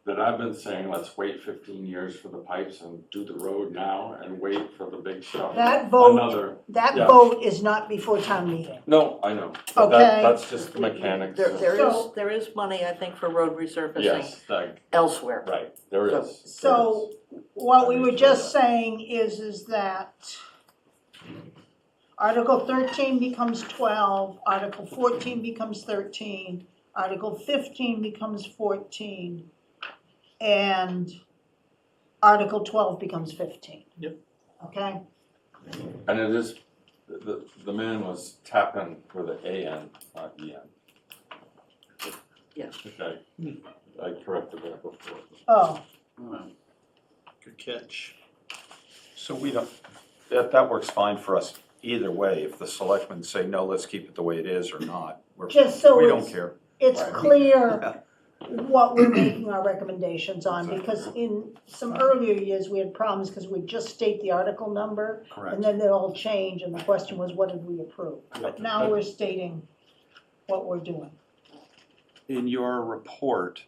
that I've been saying, let's wait 15 years for the pipes and do the road now and wait for the big stuff. That vote, Another, that yeah. vote is not before town meeting. no, I know, but Okay. that's just the mechanics. There is money, I think, for road resurfacing Yes, like, elsewhere. right, there So- is. So what we were just saying is that Article 13 becomes 12, Article 14 becomes 13, Article 15 becomes 14, and Article 12 becomes 15. Yep. Okay? And it is, the man was tapping for the AN, not EN. Yes. Okay, I corrected that before. Oh, Good catch. So we don't, that works fine for us either way. If the selectmen say, no, let's keep it the way it is or not, just so we don't it's, care. it's Right. clear what we're making our recommendations on, because in some earlier years, we had problems because we'd just state the article number, Correct. and then they'd all change, and the question was, what did we approve? But now we're stating what we're doing. In your report,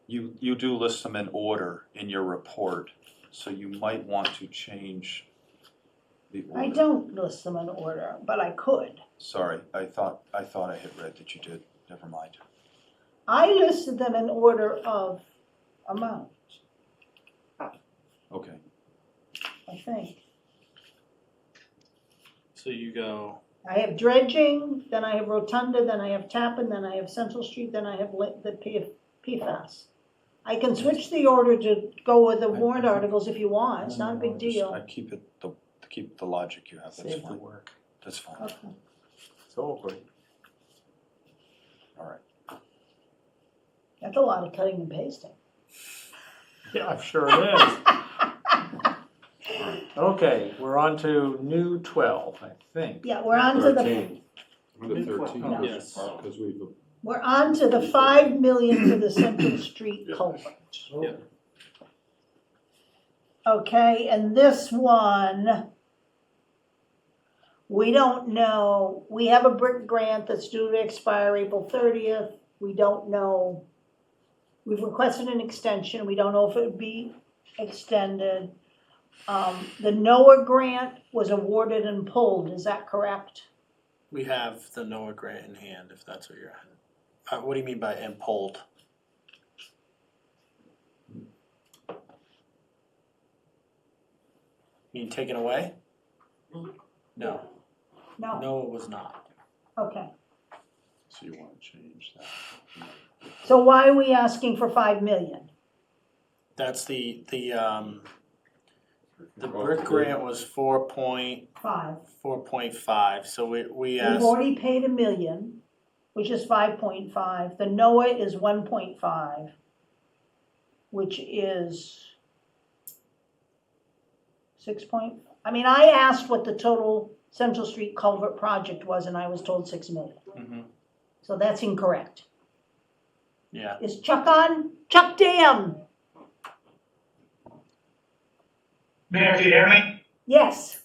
you do list them in order in your report, so you might want to change the order. I don't list them in order, but I could. Sorry, I thought I had read that you did. Never mind. I listed them in order of amount, Okay. I think. So you go, I have dredging, then I have rotunda, then I have Tappan, then I have Central Street, then I have the PFAS. I can switch the order to go with the warrant articles if you want, it's not a big deal. I keep it keep the logic you have. That's save the fine. work. That's fine. Okay. It's awkward. All right. That's a lot of cutting and pasting. Yeah, I'm sure it is. Okay, we're on to new 12, I think. Yeah, we're on to the, 13. No. Yes. Because we've. we're on to the 5 million for the Central Street culvert. Yeah. Okay, and this one, we don't know, we have a brick grant that's due to expire April 30th. We don't know, we've requested an extension, we don't know if it would be extended. The NOAA grant was awarded and pulled, is that correct? We have the NOAA grant in hand, if that's what you're, what do you mean by and pulled? You mean taken away? No, No, no, it was not. okay. So you want to change that? So why are we asking for 5 million? That's the brick grant was 4.5, so we We've asked, already paid $1 million, which is 5.5. The NOAA is 1.5, which is 6 point. I mean, I asked what the total Central Street culvert project was, and I was told 6 million. Mhm. So that's incorrect. Yeah, Is Chuck on? Chuck Dam? Mayor, can you hear me? Yes.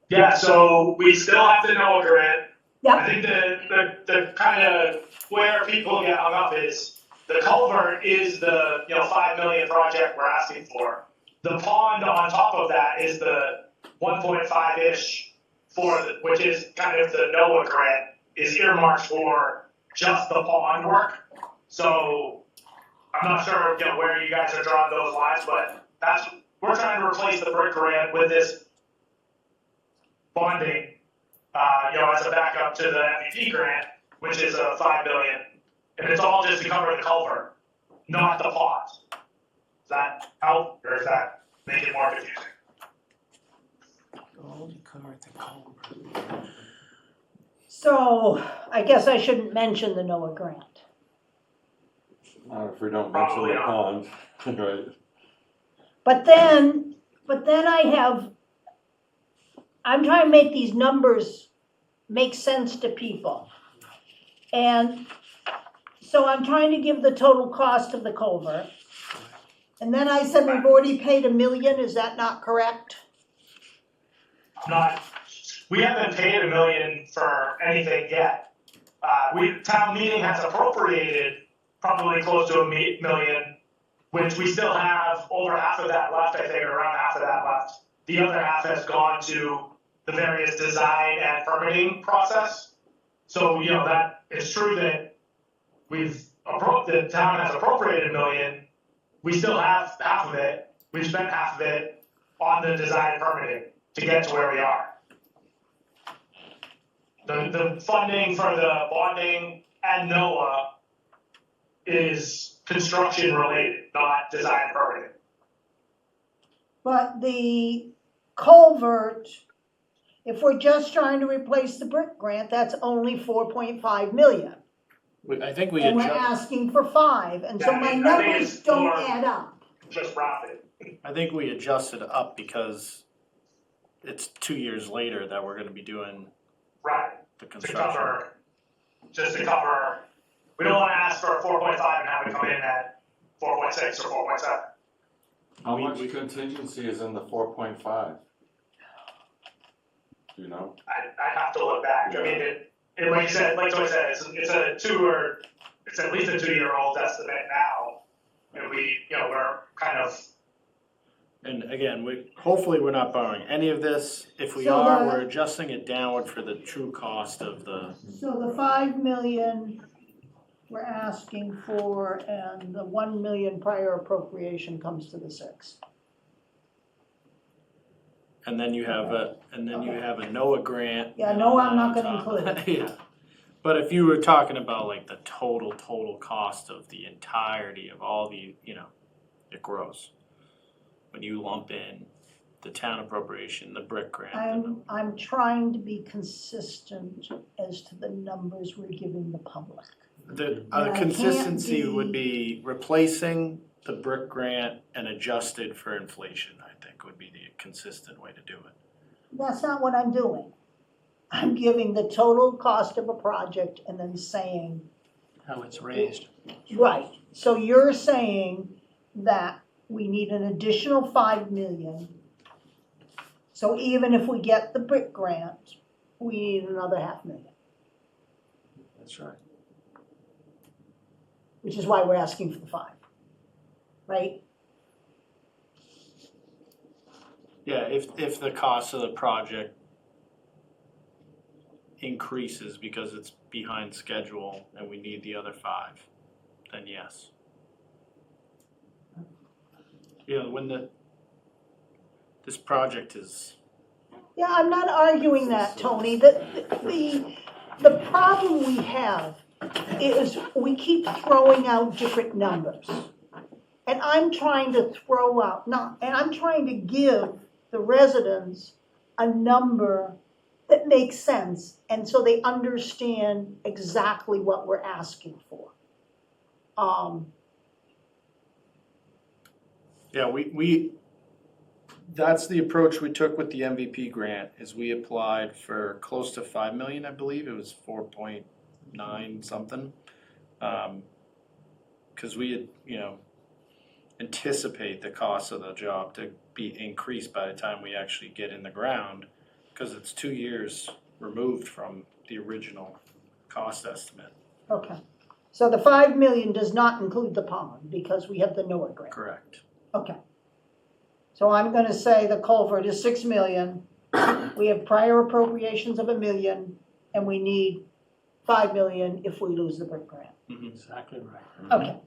Yeah, so we still have the NOAA grant. I Yep. think the kind of where people get hung up is the culvert is the, 5 million project we're asking for. The pond on top of that is the 1.5-ish which is kind of the NOAA grant is earmarked for just the pond work. So I'm not sure, where you guys are drawing those lines, but we're trying to replace the brick grant with this bonding, as a backup to the MVP grant, which is a 5 million, and it's all just to cover the culvert, not the pond. Does that help, or does that make it more confusing? So I guess I shouldn't mention the NOAA grant. Not if we don't mention Probably the not. pond, right? But then I'm trying to make these numbers make sense to people. And so I'm trying to give the total cost of the culvert. And then I said we've already paid $1 million, is that not correct? We haven't paid $1 million for anything yet. Town meeting has appropriated probably close to $1 million, which we still have over half of that left, I think, or around half of that left. The other half has gone to the various design and permitting process. So, that it's true that the town has appropriated $1 million. We still have half of it. We've spent half of it on the design and permitting to get to where we are. The funding for the bonding and NOAA is construction related, not design and permitting. But the culvert, if we're just trying to replace the brick grant, that's only 4.5 million. I think we And we're adjust, asking for 5, and so Yeah, my I think numbers it's don't more- add up. Just rounded. I think we adjusted up because it's 2 years later that we're gonna be doing Right. the To construction. cover, we don't wanna ask for 4.5 and have it come in at 4.6 or 4.7. How We- much contingency is in the 4.5? Do you know? I have to look back. I mean, it like you said, like Joy said, it's at least a 2-year-old estimate now. And we're kind of, And again, hopefully we're not borrowing any of this. If we So are, the- we're adjusting it downward for the true cost of the, So the 5 million we're asking for, and the 1 million prior appropriation comes to the 6. and then you have a NOAA grant. Yeah, and NOAA all I'm not that gonna on top of include. that. Yeah, but if you were talking about like the total cost of the entirety of all the, it grows. When you lump in the town appropriation, the brick grant, I'm trying to be consistent as to the numbers we're giving the public. the I can't consistency would be- be replacing the brick grant and adjusted for inflation, I think would be the consistent way to do it. That's not what I'm doing. I'm giving the total cost of a project and then saying, How it's raised. right, so you're saying that we need an additional 5 million. So even if we get the brick grant, we need another 500,000, That's right. which is why we're asking for the 5, right? Yeah, if the cost of the project increases because it's behind schedule and we need the other 5, then yes. When this project is, Yeah, I'm not arguing that, Tony. The problem we have is we keep throwing out different numbers. And I'm trying to I'm trying to give the residents a number that makes sense, and so they understand exactly what we're asking for. yeah, that's the approach we took with the MVP grant, is we applied for close to 5 million, I believe, it was 4.9 something. cause we had, anticipate the cost of the job to be increased by the time we actually get in the ground, cause it's 2 years removed from the original cost estimate. Okay. So the 5 million does not include the pond because we have the NOAA grant. Correct. Okay. So I'm gonna say the culvert is 6 million. We have prior appropriations of 1 million, and we need 5 million if we lose the brick grant. Exactly right. Okay.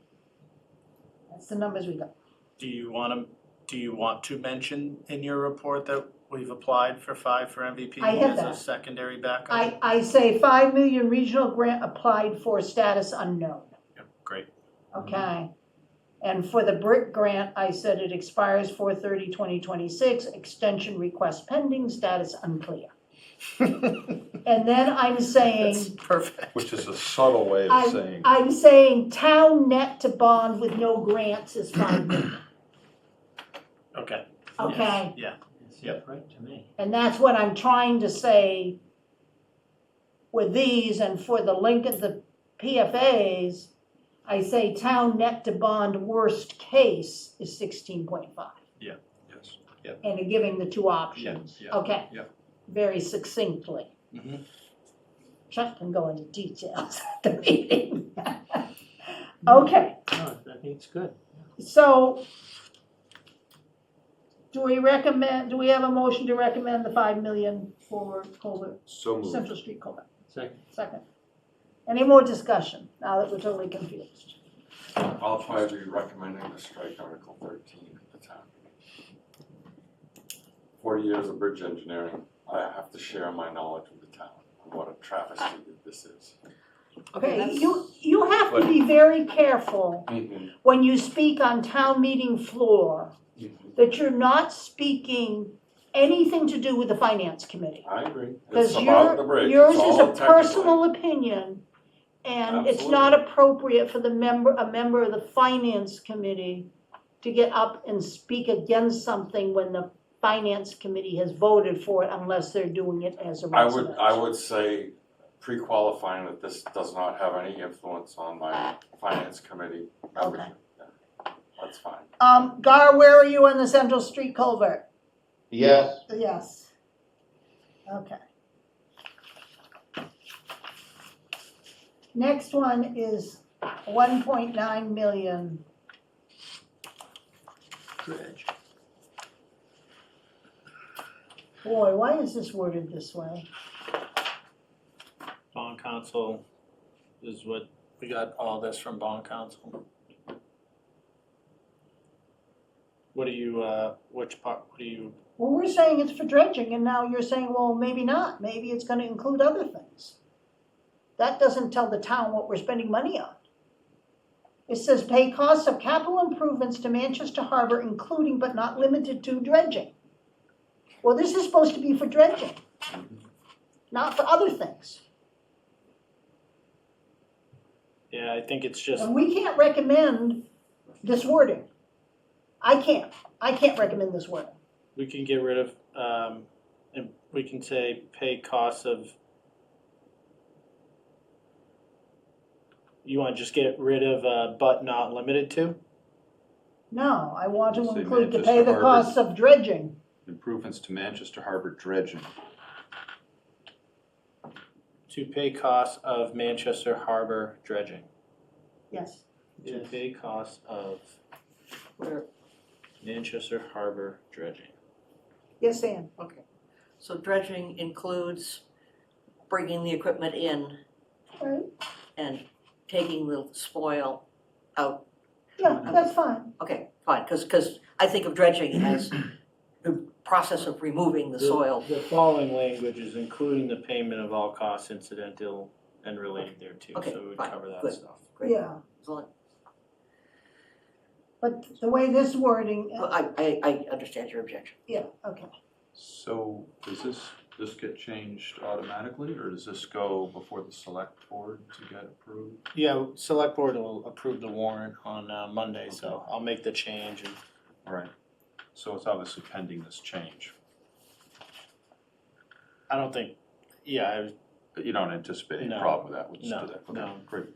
That's the numbers we got. Do you want to mention in your report that we've applied for 5 for MVP I have as that. a secondary backup? I say 5 million regional grant applied for status unknown, Yep, great. okay? And for the brick grant, I said it expires 4/30/2026, extension request pending, status unclear. And then I'm That's saying, perfect. Which is a subtle way of saying. I'm saying town net to bond with no grants is 5 million, Okay. okay? Yeah. Seems right to me. And that's what I'm trying to say with these, and for the Lincoln, the PFAs, I say town net to bond worst case is 16.5. Yes. And giving the two options. Yeah, Okay. yeah. Very succinctly. Mhm. Chuck can go into details at the meeting. Okay, No, I think it's good. so do we have a motion to recommend the 5 million for culvert, So moved. Central Street culvert? Second. Second. Any more discussion now that we're totally confused? I'll probably be recommending to strike Article 13 at the town. 40 years of bridge engineering, I have to share my knowledge with the town on what a travesty this is. Okay, Okay, that's, you have to be very careful when you speak on town meeting floor that you're not speaking anything to do with the finance committee. I agree. Because It's about the bridge. yours It's is all a technical. personal opinion, and it's not appropriate for a member of the finance committee to get up and speak against something when the finance committee has voted for it unless they're doing it as a resident. I would say pre-qualifying that this does not have any influence on my finance committee membership. Yeah, that's fine. Gar, where are you on the Central Street culvert? Yes, Yes. Okay. Next one is 1.9 million. Dredge. Boy, why is this worded this way? Bond council is what, we got all this from bond council. What do you, which part, what do you, Well, we're saying it's for dredging, and now you're saying, well, maybe not. Maybe it's gonna include other things. That doesn't tell the town what we're spending money on. It says pay costs of capital improvements to Manchester Harbor, including but not limited to dredging. Well, this is supposed to be for dredging, not for other things. yeah, I think it's just, And we can't recommend this wording. I can't recommend this wording. we can get rid of, and we can say pay costs of. You wanna just get rid of, but not limited to? No, I want to Say include to Manchester pay the Harbor. costs of dredging. Improvements to Manchester Harbor dredging. To pay costs of Manchester Harbor dredging. Yes. To Yes. pay costs of where, Manchester Harbor dredging. Yes, Ann? okay. So dredging includes bringing the equipment in Right. and taking the spoil out. Yeah, that's fine. Okay, fine, because I think of dredging as the process of removing the soil. The following language is including the payment of all costs incidental and related thereto, Okay, so we would fine, cover that good. stuff. Great. Yeah, So, but the way this wording, well, I understand your objection. yeah, okay. So does this get changed automatically, or does this go before the select board to get approved? Yeah, select board will approve the warrant on Monday, so I'll make the change and All right, so it's obviously pending this change, I don't think, yeah, but you don't anticipate any No. problem with that, we'll just No, do that, no. okay, great.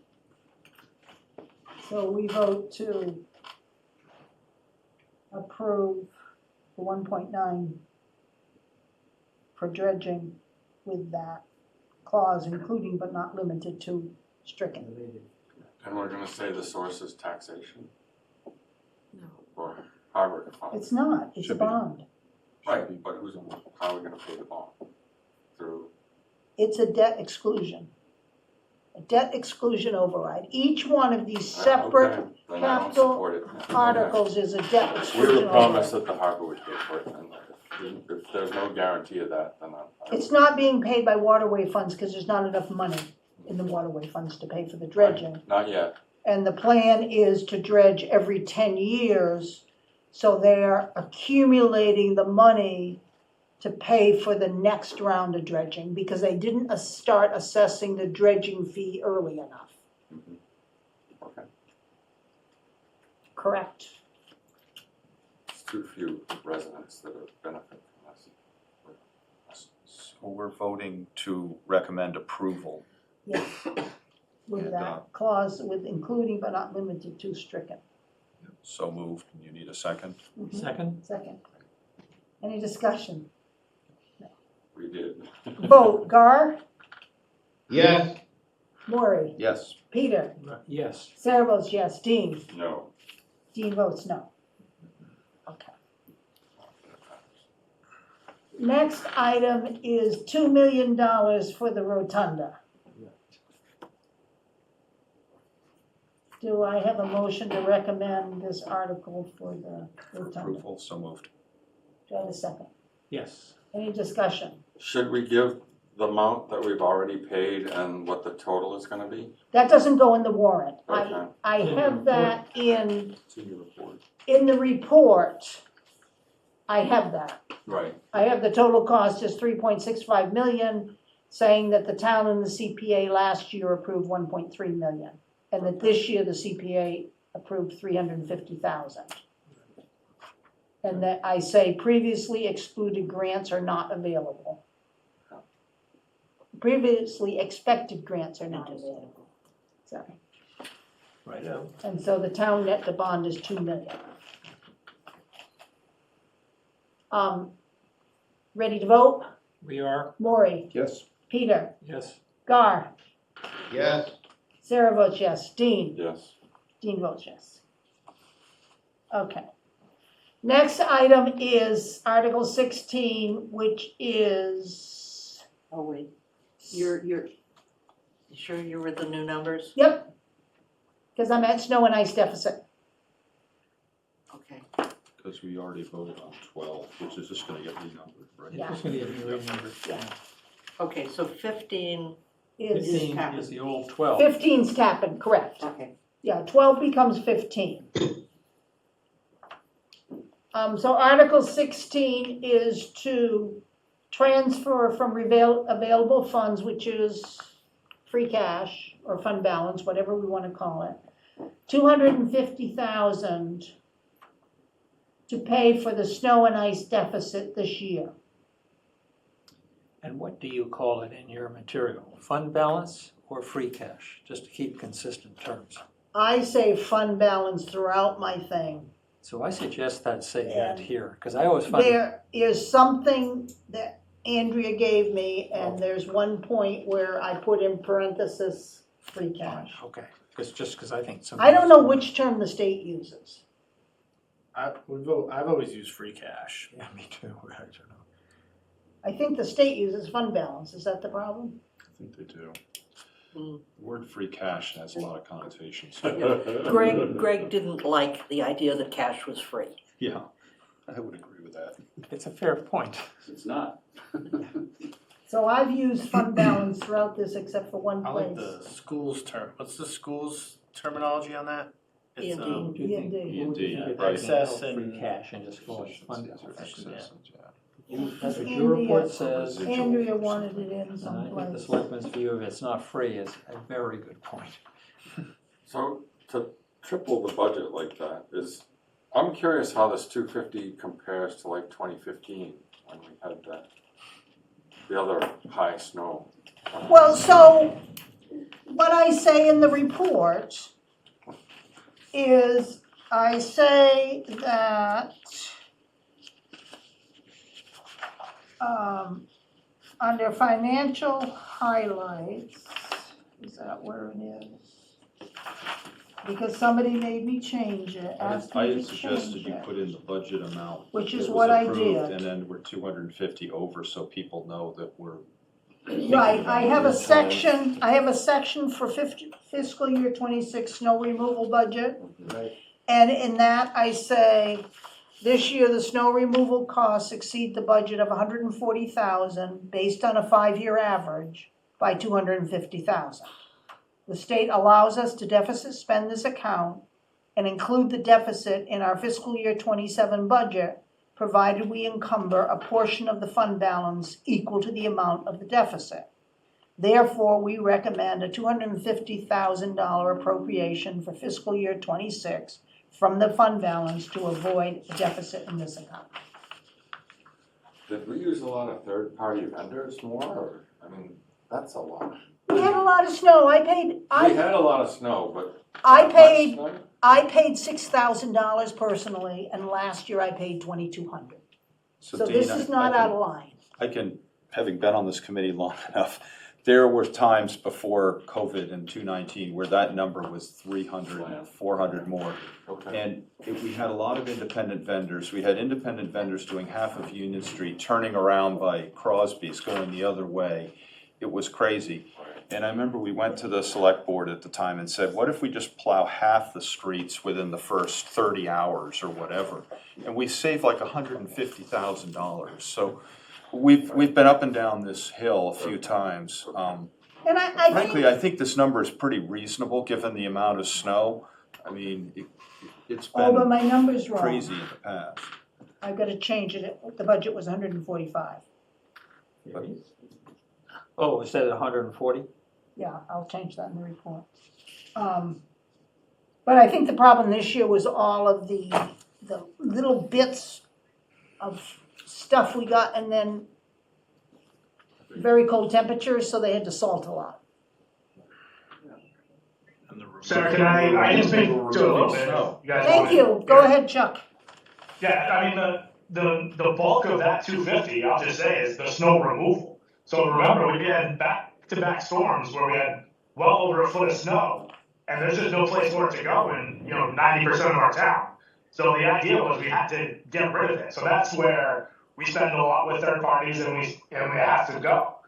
So we vote to approve the 1.9 for dredging with that clause, including but not limited to stricken. And we're gonna say the source is taxation No. or harbor funds. It's not, it's a Should be. bond. Right, but how are we gonna pay the bond? Through, It's a debt exclusion. A debt exclusion override. Each one of these separate okay, then I don't capital support it. Okay. articles is a debt We exclusion were promised override. that the harbor would pay for it, and if there's no guarantee of that, then It's not being paid by waterway funds because there's not enough money in the waterway funds to pay for the dredging. not yet. And the plan is to dredge every 10 years, so they're accumulating the money to pay for the next round of dredging, because they didn't start assessing the dredging fee early enough. Okay, Correct? it's too few residents that are benefiting from this. So we're voting to recommend approval. Yes. With And, that clause, with including but not limited to stricken. So moved. You need a second? Mhm. Second? Second. Any discussion? We did. Vote, Gar, Yes, Maury, Yes. Peter, Yes. Sarah votes yes, Dean, No. Dean votes no. Okay. Next item is $2 million for the rotunda. Do I have a motion to recommend this article for the rotunda? Approval, so moved. Do I have a second? Yes. Any discussion? Should we give the amount that we've already paid and what the total is gonna be? That doesn't go in the warrant. Okay. I have that in It's in your report. the report. I have that. Right. I have the total cost is 3.65 million, saying that the town and the CPA last year approved 1.3 million. And that this year the CPA approved 350,000. And that I say previously excluded grants are not available. Previously expected grants are not available. Sorry. Right out. And so the town net to bond is 2 million. Ready to vote? We are? Maury, Yes. Peter, Yes. Gar, yes, Sarah votes yes, Dean, Yes. Dean votes yes. Okay. Next item is Article 16, which is, Oh, wait, you're, you sure you were the new numbers? yep, because I'm at snow and ice deficit. Okay, Because we already voted on 12, which is just gonna get renumbered, right? Yeah. It's gonna get renumbered. Yeah. okay, so 15, Is 15 capping. is the old 12. 15's capping, correct. okay. Yeah, 12 becomes 15. So Article 16 is to transfer from available funds, which is free cash or fund balance, whatever we want to call it, 250,000 to pay for the snow and ice deficit this year. And what do you call it in your material? Fund balance or free cash? Just to keep consistent terms. I say fund balance throughout my thing. So I suggest that say that And here, because I always find. There is something that Andrea gave me, and there's one point where I put in parenthesis free cash. Okay, because I think some. I don't know which term the state uses. I've always used free cash. Yeah, me too. I don't know. I think the state uses fund balance. Is that the problem? I think they do. Mm. The word free cash has a lot of connotations. Greg didn't like the idea that cash was free. Yeah, I would agree with that. It's a fair point. It's not. So I've used fund balance throughout this except for one I like place. the school's term. What's the school's terminology on that? It's, E&D. What do you think? E&D. What would you think if Right. they can Excess help and- free cash and just call it fund Excess balance? and, yeah. That's what your report says. Andrea wanted it in And I think the someplace. selectmen's view of it's not free is a very good point. So to triple the budget like that is, I'm curious how this 250 compares to like 2015 when we had the other high snow. Well, so what I say in the report is I say that under financial highlights, is that where it is? Because somebody made me change it, asked I me had to suggested change you it, put in the budget amount. which is that was what I approved, did. And then we're 250 over, so people know that we're. Right, I have a section for fiscal year 26 snow removal budget. Right. And in that, I say, this year, the snow removal costs exceed the budget of 140,000 based on a 5-year average by 250,000. The state allows us to deficit spend this account and include the deficit in our fiscal year 27 budget, provided we encumber a portion of the fund balance equal to the amount of the deficit. Therefore, we recommend a $250,000 appropriation for fiscal year 26 from the fund balance to avoid a deficit in this account. Did we use a lot of third-party vendors more, or, I mean, that's a lot. We had a lot of snow. We had a lot of snow, but. I much paid snow? $6,000 personally, and last year I paid $2,200. So Dean, this is not out of line. I can, having been on this committee long enough, there were times before COVID in 2019 where that number was 300 and 400 more. Okay. And we had a lot of independent vendors. We had independent vendors doing half of Union Street, turning around by Crosby's, going the other way. It was crazy. And I remember we went to the select board at the time and said, what if we just plow half the streets within the first 30 hours or whatever? And we save like $150,000. So we've been up and down this hill a few times. And I Frankly, think, I think this number is pretty reasonable given the amount of snow. I mean, it's oh, but been my number's wrong. crazy in the past. I've got to change it. The budget was 145. Oh, instead of 140? Yeah, I'll change that in the report. But I think the problem this year was all of the little bits of stuff we got, and then very cold temperatures, so they had to salt a lot. And the roof. Sarah, can I can speak to a little bit? You guys Thank want you. it? Go ahead, Chuck. Yeah, I mean, the bulk of that 250, I'll just say, is the snow removal. So remember, we had back-to-back storms where we had well over a foot of snow, and there's just no place for it to go in, 90% of our town. So the idea was we had to get rid of it. So that's where we spend a lot with third parties, and we have to go.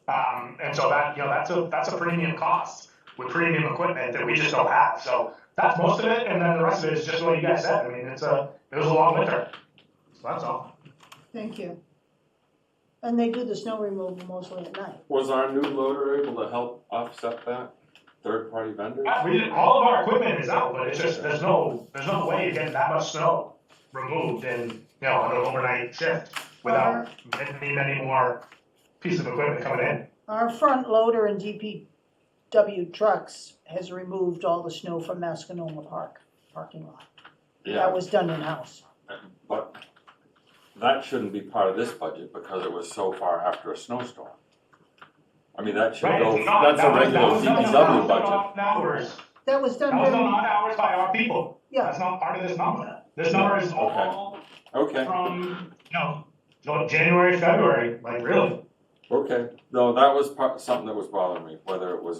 And so that's a premium cost with premium equipment that we just don't have. So that's most of it, and then the rest of it is just what you guys said. I mean, it was a long winter. So that's all. Thank you. And they do the snow removal mostly at night. Was our new loader able to help offset that, third-party vendors? All of our equipment is out, but it's just there's no way to get that much snow removed in on an overnight shift without many more pieces of equipment coming in. Our front loader in DPW trucks has removed all the snow from Mascanoma Park parking lot. That was done in-house. But that shouldn't be part of this budget because it was so far after a snowstorm. I mean, that should go, that's a regular DPW budget. Hours. That was done That was during, done on hours by our people. Yeah. That's not part of this number. This number is all Okay, from, January, February, like really. okay. No, that was something that was bothering me, whether it was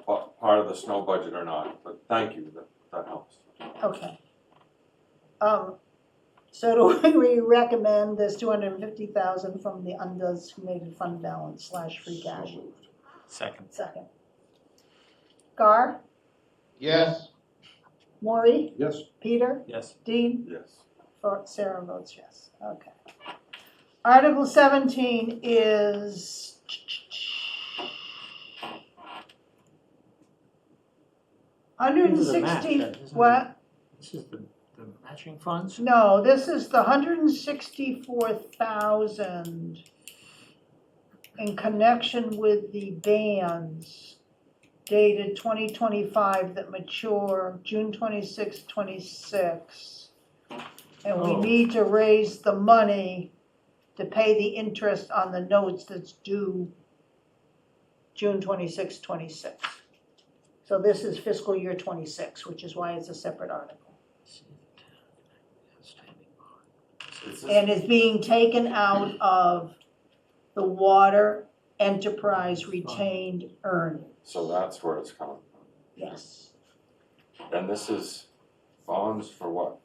part of the snow budget or not, but thank you, that helps. okay. So do we recommend this 250,000 from the undesignated fund balance / free cash? Second. Second. Gar, Yes, Maury, Yes. Peter, Yes. Dean, Yes. Sarah votes yes. Okay. Article 17 is This is a match, 160, isn't it? what? This is the matching funds? No, this is the 164,000 in connection with the bans dated 2025 that mature June 26, 26. And we Oh. need to raise the money to pay the interest on the notes that's due June 26, 26. So this is fiscal year 26, which is why it's a separate article. Is this- And is being taken out of the water enterprise retained earnings. So that's where it's coming from. Yes. And this is bonds for what?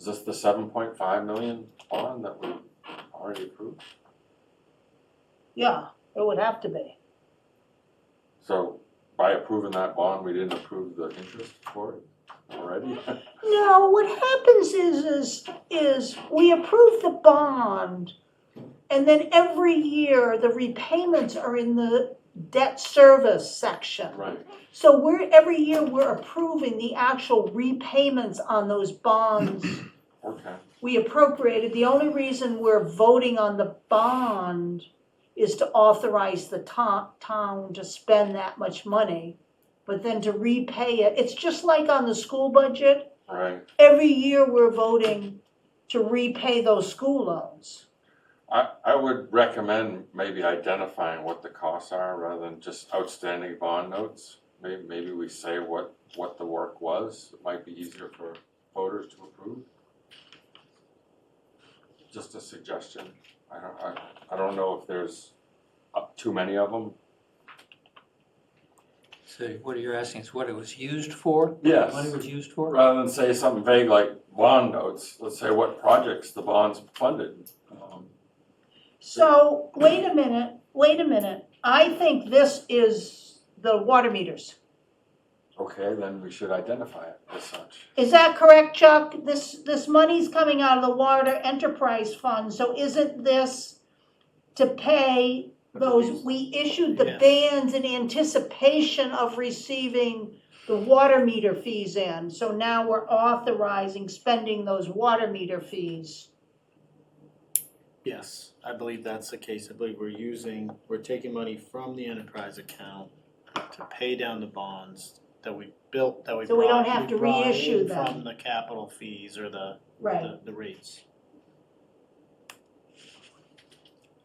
Is this the 7.5 million bond that we already approved? Yeah, it would have to be. So by approving that bond, we didn't approve the interest for it already? No, what happens is we approve the bond, and then every year the repayments are in the debt service section. Right, So every year we're approving the actual repayments on those bonds okay. we appropriated. The only reason we're voting on the bond is to authorize the town to spend that much money. But then to repay it, it's just like on the school budget. Right. Every year we're voting to repay those school loans. I would recommend maybe identifying what the costs are rather than just outstanding bond notes. Maybe we say what the work was. It might be easier for voters to approve. Just a suggestion. I don't know if there's too many of them. So what you're asking is what it was used for? Yes. Money was used for? Rather than say something vague like bond notes, let's say what projects the bonds funded. So, wait a minute. I think this is the water meters. Okay, then we should identify it as such. Is that correct, Chuck? This money's coming out of the water enterprise fund, so isn't this to pay those, we issued the Yes. bands in anticipation of receiving the water meter fees in, so now we're authorizing spending those water meter fees. Yes, I believe that's the case. I believe we're taking money from the enterprise account to pay down the bonds that we built, that we So we don't brought- have to brought reissue in them. from the capital fees or the rates.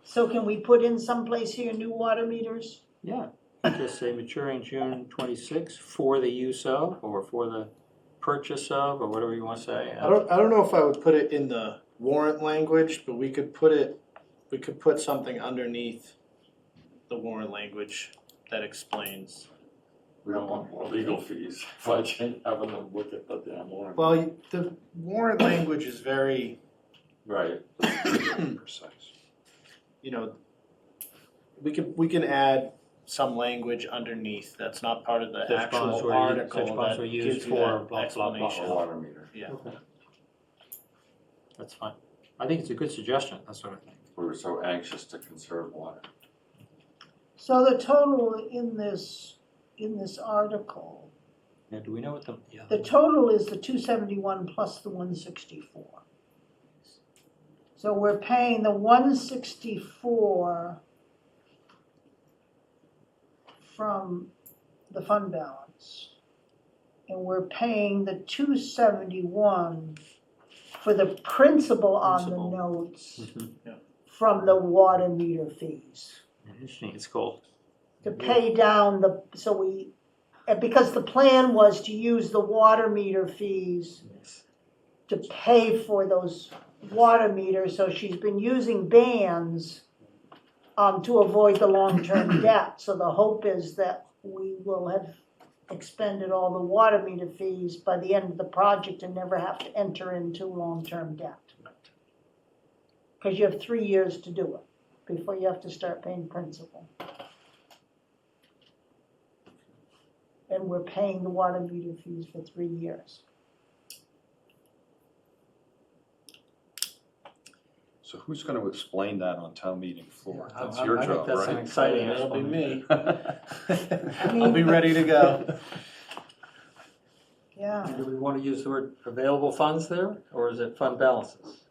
So can we put in someplace here, new water meters? Yeah, just say maturing June 26 for the use of, or for the purchase of, or whatever you want to say. I don't know if I would put it in the warrant language, but we could put something underneath the warrant language that explains. We don't want more legal fees by having them look at the damn warrant. Well, the warrant language is very, Right. Precise. we can add some language underneath that's not part of the Such bonds actual were article such bonds that were used gives you for that blah, blah, blah. explanation. A water meter. Yeah. Okay. That's fine. I think it's a good suggestion, that's what I think. We were so anxious to conserve water. So the total in this article, Now, do we know what the, yeah. the total is the 271 plus the 164. So we're paying the 164 from the fund balance. And we're paying the 271 for the principal on the Principal. notes Mhm. from the water meter fees. Interesting, it's cold. To pay down because the plan was to use the water meter fees Yes. to pay for those water meters, so she's been using bands to avoid the long-term debt. So the hope is that we will have expended all the water meter fees by the end of the project and never have to enter into long-term debt. Because you have 3 years to do it before you have to start paying principal. And we're paying the water meter fees for 3 years. So who's gonna explain that on town meeting floor? Yeah, That's I- your I think job, that's an right? exciting That'll be me. mean- I'll be ready to go. Yeah. Do we want to use the word available funds there, or is it fund balances?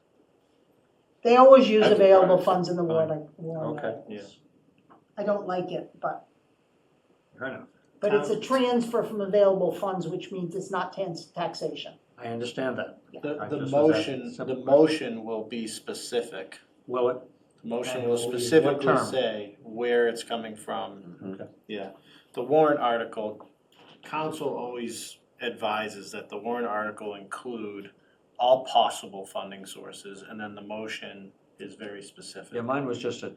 They always use That's available fine. funds in the warrant. Okay. Yeah. I don't like it, but Fair enough. But it's a transfer from available funds, which means it's not taxation. I understand that. I The just was motion, asking the simple motion will be specific. Will it? The motion And will will use specifically what term? say where it's coming from. Okay. Yeah, the warrant article, council always advises that the warrant article include all possible funding sources, and then the motion is very specific. Yeah, mine was just a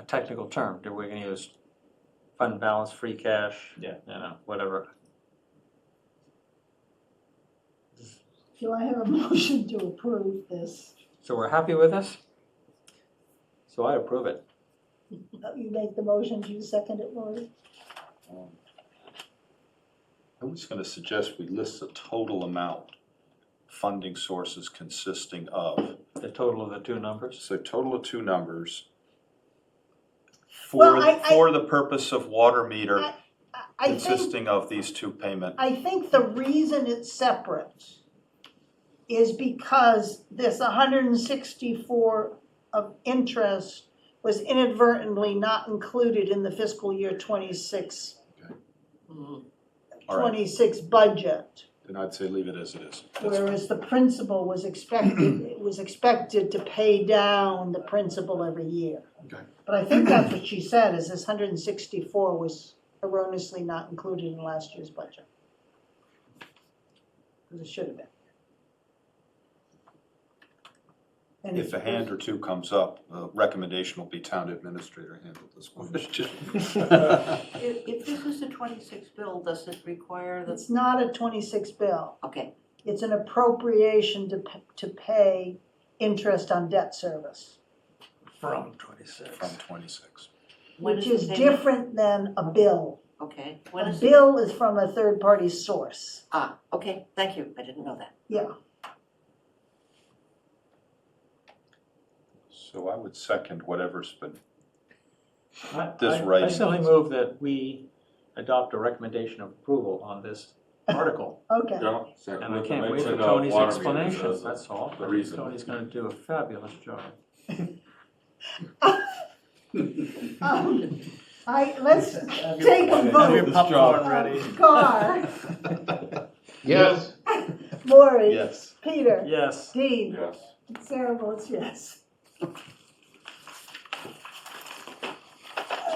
technical term. We're gonna use fund balance, free cash. Yeah. You know, whatever. Do I have a motion to approve this? So we're happy with this? So I approve it. You make the motion, do you second it, Lori? I was gonna suggest we list the total amount, funding sources consisting of, The total of the two numbers. so total of two numbers. Well, For the purpose of water meter I think, consisting of these two payment. I think the reason it's separate is because this 164 of interest was inadvertently not included in the fiscal year 26 All right, 26 budget. then I'd say leave it as it is. That's fine. Whereas the principal was expected, it was expected to pay down the principal every year. Okay. But I think that's what she said, is this 164 was erroneously not included in last year's budget. Because it should have been. And If a hand or two comes up, recommendation will be town administrator handle this one. If this is a 26 bill, does it require the, It's not a 26 bill. okay, It's an appropriation to pay interest on debt service, From 26. From 26. when which is is the payment? different than a bill. Okay, when A is it? bill is from a third-party source. Ah, okay, thank you, I didn't know that. Yeah. So I would second whatever's been, I writing. simply move that we adopt a recommendation of approval on this article. Okay. Yeah, second And I with the can't wait for mention of Tony's water meters explanation, as a- that's all. the reason. Tony's gonna do a fabulous job. Let's take a Have your vote. popcorn ready. Gar, Yes, Lori, yes. Peter, Yes. Dean, Yes. Sarah votes yes.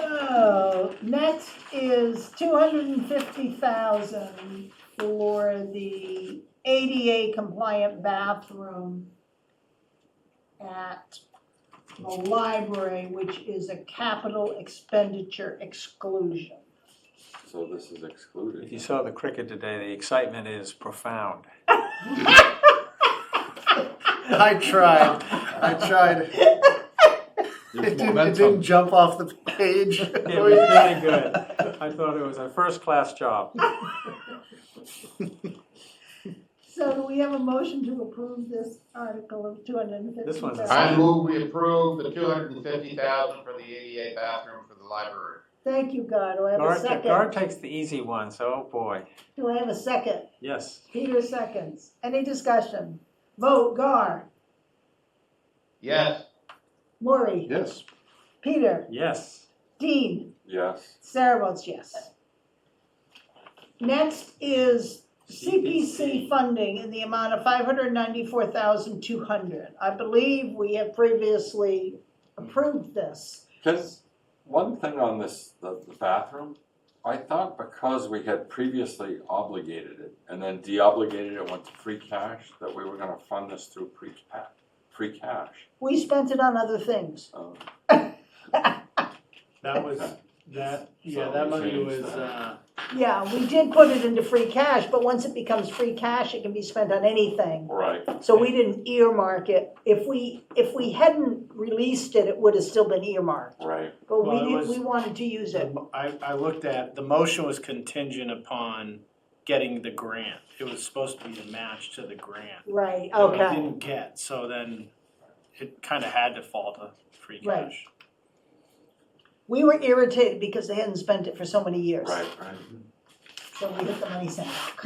Oh, next is 250,000 for the ADA compliant bathroom at the library, which is a capital expenditure exclusion. So this is excluded. If you saw the cricket today, the excitement is profound. I tried. It didn't jump off the page. It was really good. I thought it was a first-class job. So do we have a motion to approve this article of This one's a 250,000? I move we approve the 250,000 for the ADA bathroom for the library. Thank you, God. Do I have a Gar second? takes the easy one, so oh boy. Do I have a second? Yes. Peter seconds. Any discussion? Vote, Gar, Yes, Lori, Yes. Peter, Yes. Dean, Yes. Sarah votes yes. Next is CPC CPC. funding in the amount of $594,200. I believe we have previously approved this. Because one thing on this, the bathroom, I thought because we had previously obligated it and then de-obligated it, went to free cash, that we were gonna fund this through free cash. We spent it on other things. That was, that money was, Yeah, we did put it into free cash, but once it becomes free cash, it can be spent on anything. Right. So we didn't earmark it. If we hadn't released it, it would have still been earmarked. Right. But Well, it was- we wanted to use it. I looked at, the motion was contingent upon getting the grant. It was supposed to be the match to the grant. Right, that we okay. didn't get, so then it kind of had to fall to free Right. cash. We were irritated because they hadn't spent it for so many years. Right. So we get the money sent back.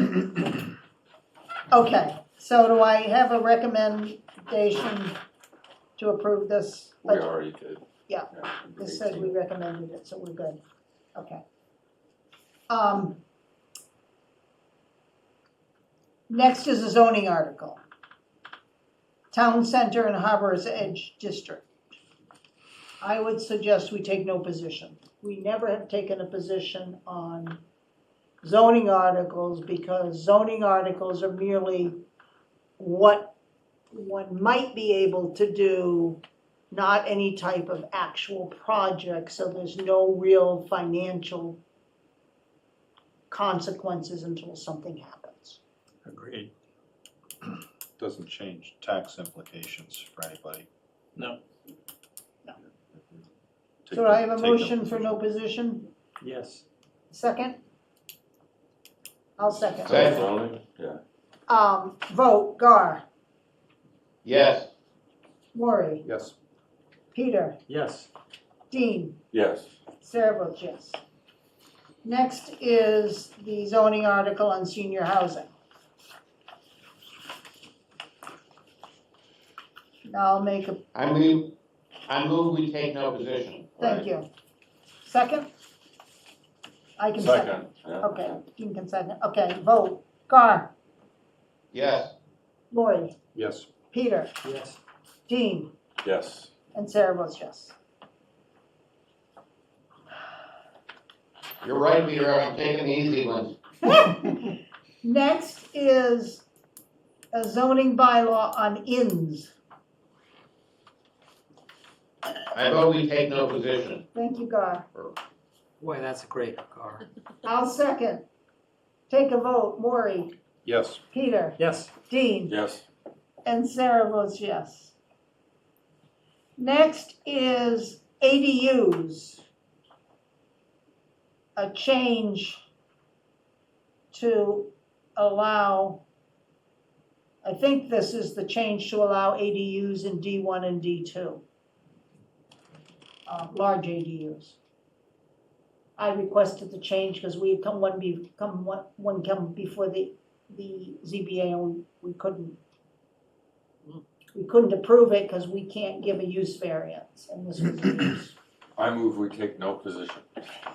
Okay, so do I have a recommendation to approve this? We already did. Yeah, this says we recommended it, so we're good. Okay. Next is a zoning article. Town Center and Harbor's Edge District. I would suggest we take no position. We never have taken a position on zoning articles because zoning articles are merely what one might be able to do, not any type of actual project, so there's no real financial consequences until something happens. Agreed. Doesn't change tax implications for anybody. No. Take So I have a take no motion for position. no position. Yes. Second? I'll second. Second. Zoning? Yeah. Vote, Gar, Yes. Maury, Yes. Peter, Yes. Dean, Yes. Sarah votes yes. Next is the zoning article on senior housing. Now I'll make a, I move we take no position. thank you. Second? I can second. Second, yeah. Okay, Dean can second. Okay, vote. Gar, Yes. Lloyd, Yes. Peter, Yes. Dean, Yes. and Sarah votes yes. You're right, Peter, I'm taking the easy ones. Next is a zoning bylaw on inns. I vote we take no position. Thank you, Gar. Boy, that's a great car. I'll second. Take a vote. Maury, Yes. Peter, Yes. Dean, Yes. and Sarah votes yes. Next is ADUs. A change to allow, I think this is the change to allow ADUs in D1 and D2. Large ADUs. I requested the change because we had come before the ZBA and we couldn't approve it because we can't give a use variance, and this was a use. I move we take no position.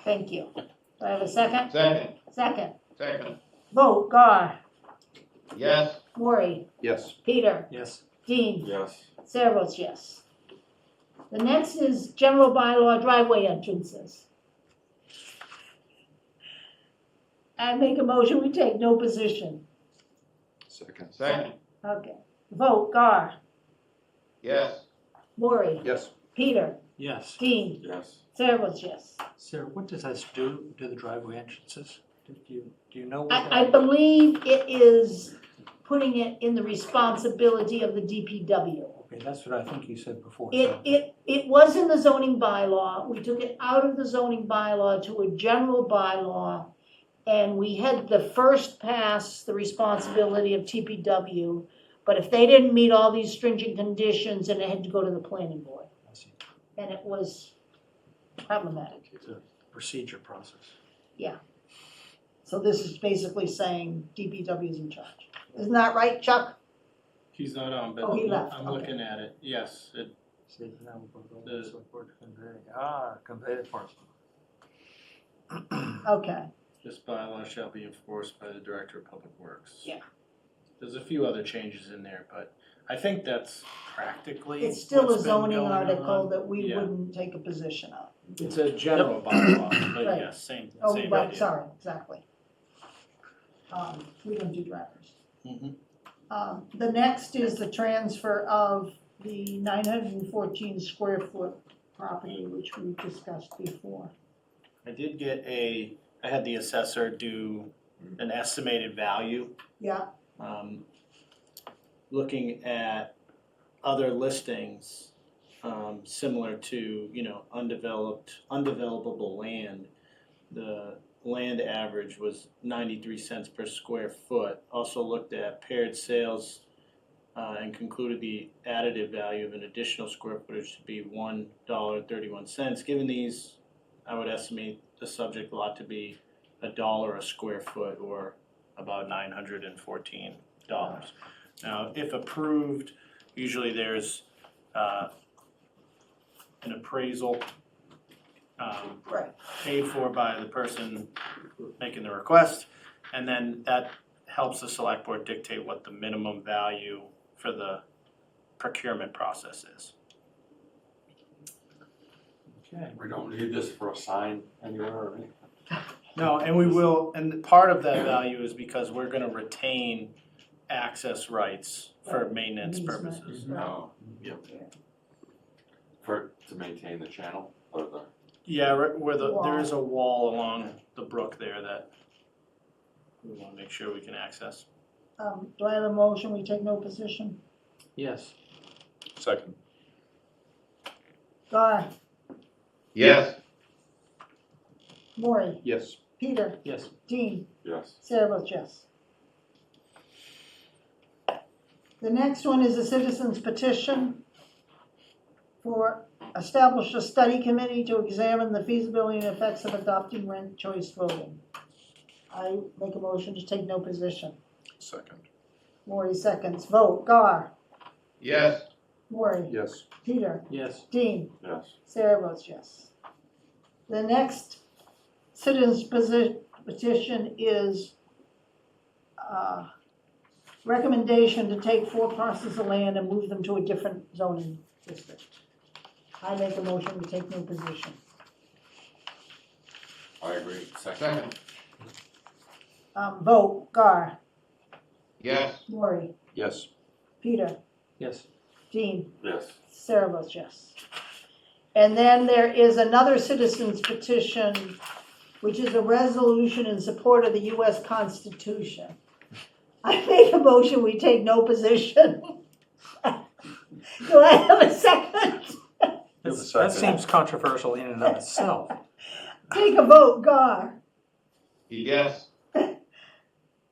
Thank you. Do I have a second? Second. Second. Second. Vote, Gar, Yes. Maury, Yes. Peter, Yes. Dean, Yes. Sarah votes yes. The next is general bylaw driveway entrances. I make a motion, we take no position. Second. Second. Okay. Vote, Gar, Yes. Maury, Yes. Peter, Yes. Dean, Yes. Sarah votes yes. Sarah, what does this do to the driveway entrances? Do you know what I that? believe it is putting it in the responsibility of the DPW. Okay, that's what I think you said before. It was in the zoning bylaw, we took it out of the zoning bylaw to a general bylaw, and we had the first pass the responsibility of TPW, but if they didn't meet all these stringent conditions, then it had to go to the planning board, I see. and it was problematic. It's a procedure process. So this is basically saying DPW is in charge. Isn't that right, Chuck? He's not on, but Oh, he left, I'm okay. looking at it. Yes, it, See, now we're going The- to select board to convey. Convey the parcel. Okay, this bylaw shall be enforced by the Director of Public Works. Yeah. There's a few other changes in there, but I think that's practically it's still a what's been zoning going article on. that we Yeah. wouldn't take a position on. It's a general bylaw, but Right. yes, same Oh, idea. right, sorry, exactly. We don't do drivers. Mhm. The next is the transfer of the 914 square foot property, which we discussed before. I did get I had the assessor do an estimated value. Yeah, Looking at other listings, similar to, undevelopable land, the land average was 93 cents per square foot. Also looked at paired sales, and concluded the additive value of an additional square footage to be $1.31. Given these, I would estimate the subject lot to be $1 a square foot, or about $914. Now, if approved, usually there's an appraisal right. paid for by the person making the request, and then that helps the select board dictate what the minimum value for the procurement process is. Okay. We don't need this for a sign anywhere or anything. No, and we will, and part of that value is because we're gonna retain access rights for maintenance Easement. purposes. No. Yep. To maintain the channel or the, Yeah, where there Wall. is a wall along the brook there that we wanna make sure we can access. Do I have a motion, we take no position? Yes. Second. Gar, Yes. Maury, Yes. Peter, Yes. Dean, yes. Sarah votes yes. The next one is a citizen's petition for establish a study committee to examine the feasibility and effects of adopting ranked choice voting. I make a motion to take no position. Second. Maury seconds. Vote. Gar, Yes. Maury, Yes. Peter, Yes. Dean, Yes. Sarah votes yes. The next citizen's petition is recommendation to take 4 parcels of land and move them to a different zoning district. I make a motion to take no position. I agree. Second. Vote. Gar, Yes. Maury, Yes. Peter, Yes. Dean, Yes. Sarah votes yes. And then there is another citizen's petition, which is a resolution in support of the US Constitution. I make a motion, we take no position. Do I have a second? That seems controversial in and of itself. Take a vote. Gar, Yes.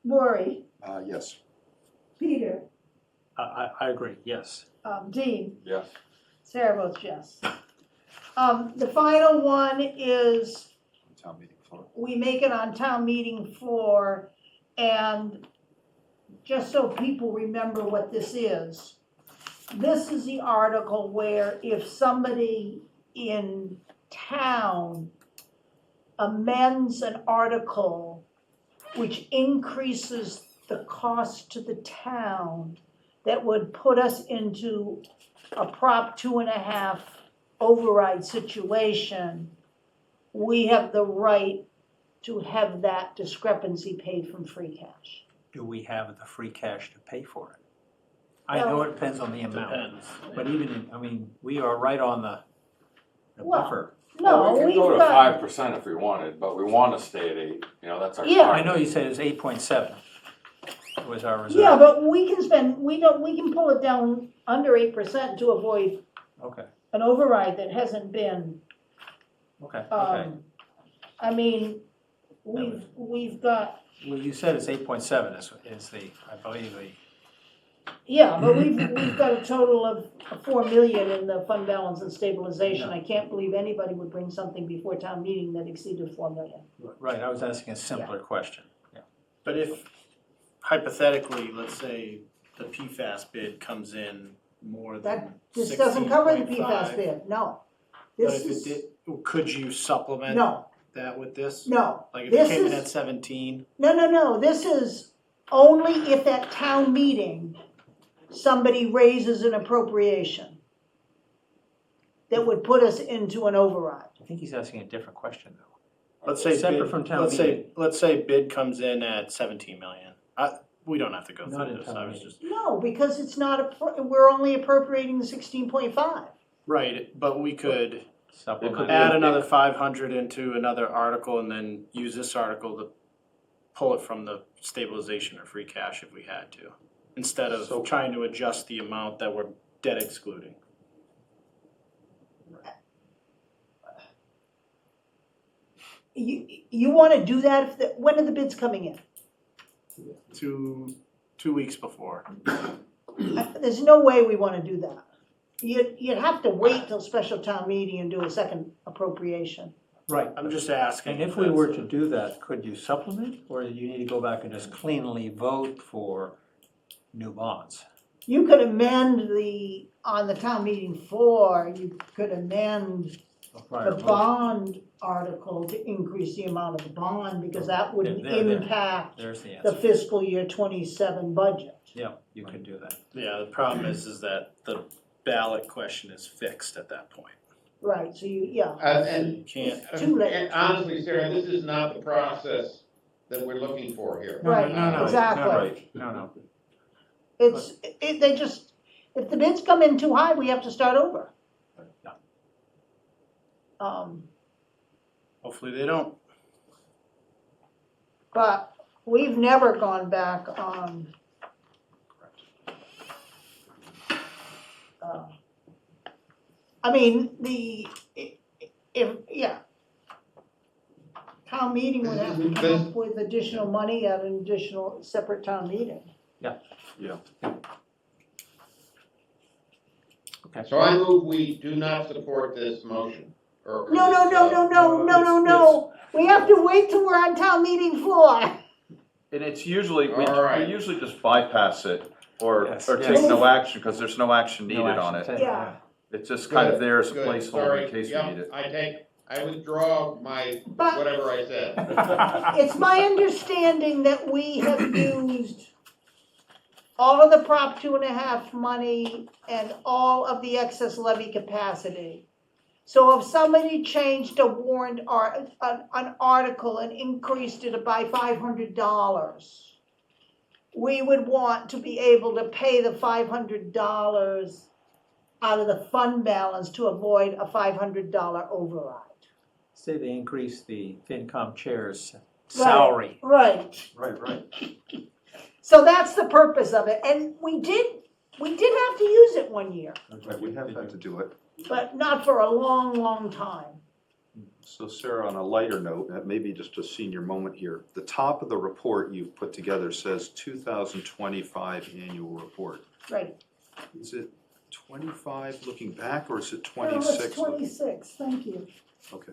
Maury, Yes. Peter, I agree, yes. Dean, Yes. Sarah votes yes. The final one is Town meeting floor. we make it on town meeting floor, and just so people remember what this is the article where if somebody in town amends an article which increases the cost to the town, that would put us into a Prop 2.5 override situation, we have the right to have that discrepancy paid from free cash. Do we have the free cash to pay for it? I know it depends on the amount, Depends. but we are right on the Well, buffer. No, Well, we we've can go to got, 5% if we wanted, but we want to stay at 8, that's our Yeah. target. I know you said it was 8.7 was our reserve. yeah, but we can pull it down under 8% to avoid Okay, an override that hasn't been, okay. I mean, we've got, Well, you said it's 8.7 is I believe yeah, but we've got a total of 4 million in the fund balance and stabilization. I can't believe anybody would bring something before town meeting that exceeded 4 million. right, I was asking a simpler question. But if hypothetically, let's say the PFAS bid comes in more than This doesn't cover the 16.5, PFAS bid, no. But This if it is, did, could you supplement no, that with this? no. Like if This it came in is- at 17, No, this is only if at town meeting, somebody raises an appropriation that would put us into an override. I think he's asking a different question though. let's say Separate bid, from town let's say bid comes in at 17 million. We don't have to go Not through in this, town I was meeting. just, No, because it's not, we're only appropriating the 16.5. right, but we could Supplement. add another 500 into another article and then use this article to pull it from the stabilization or free cash if we had to, instead of So- trying to adjust the amount that we're debt excluding. You wanna do that when are the bids coming in? 2 weeks before. There's no way we wanna do that. You'd have to wait till special town meeting and do a second appropriation. Right, I'm just asking. and if we were to do that, could you supplement, or do you need to go back and just cleanly vote for new bonds? You could amend on the town meeting floor, you could amend A prior the motion? bond article to increase the amount of the bond, because that wouldn't There. impact There's the the answer. fiscal year 27 budget. Yeah, you could do that. Yeah, the problem is that the ballot question is fixed at that point. Right, so you, yeah, And, Can't. Too late. and honestly, Sarah, this is not the process that we're looking for here. Right, exactly. Right, no. They just, if the bids come in too high, we have to start over. Yeah. Um, Hopefully they don't. but we've never gone back on. I mean, town meeting would have to come up with additional money at an additional separate town meeting. So I move we do not support this motion. Or- No, we have to wait till we're on town meeting floor. And it's usually, we All right. usually just bypass it or Yes, take yes. no action, because there's no action needed on it. Yeah. It's just kind of there as a Good, placeholder sorry. in case we Yep, need it. I withdraw my, But whatever I said. it's my understanding that we have used all of the Prop 2.5 money and all of the excess levy capacity. So if somebody changed a warrant or an article and increased it by $500, we would want to be able to pay the $500 out of the fund balance to avoid a $500 override. Say they increase the FinCom chair's salary. Right. Right. So that's the purpose of it, and we did have to use it one year, Right, we have had to do it. but not for a long, long time. So Sarah, on a lighter note, maybe just a senior moment here, the top of the report you've put together says 2025 annual report. Right. Is it 25 looking back, or is it No, 26? it's 26, thank you. Okay.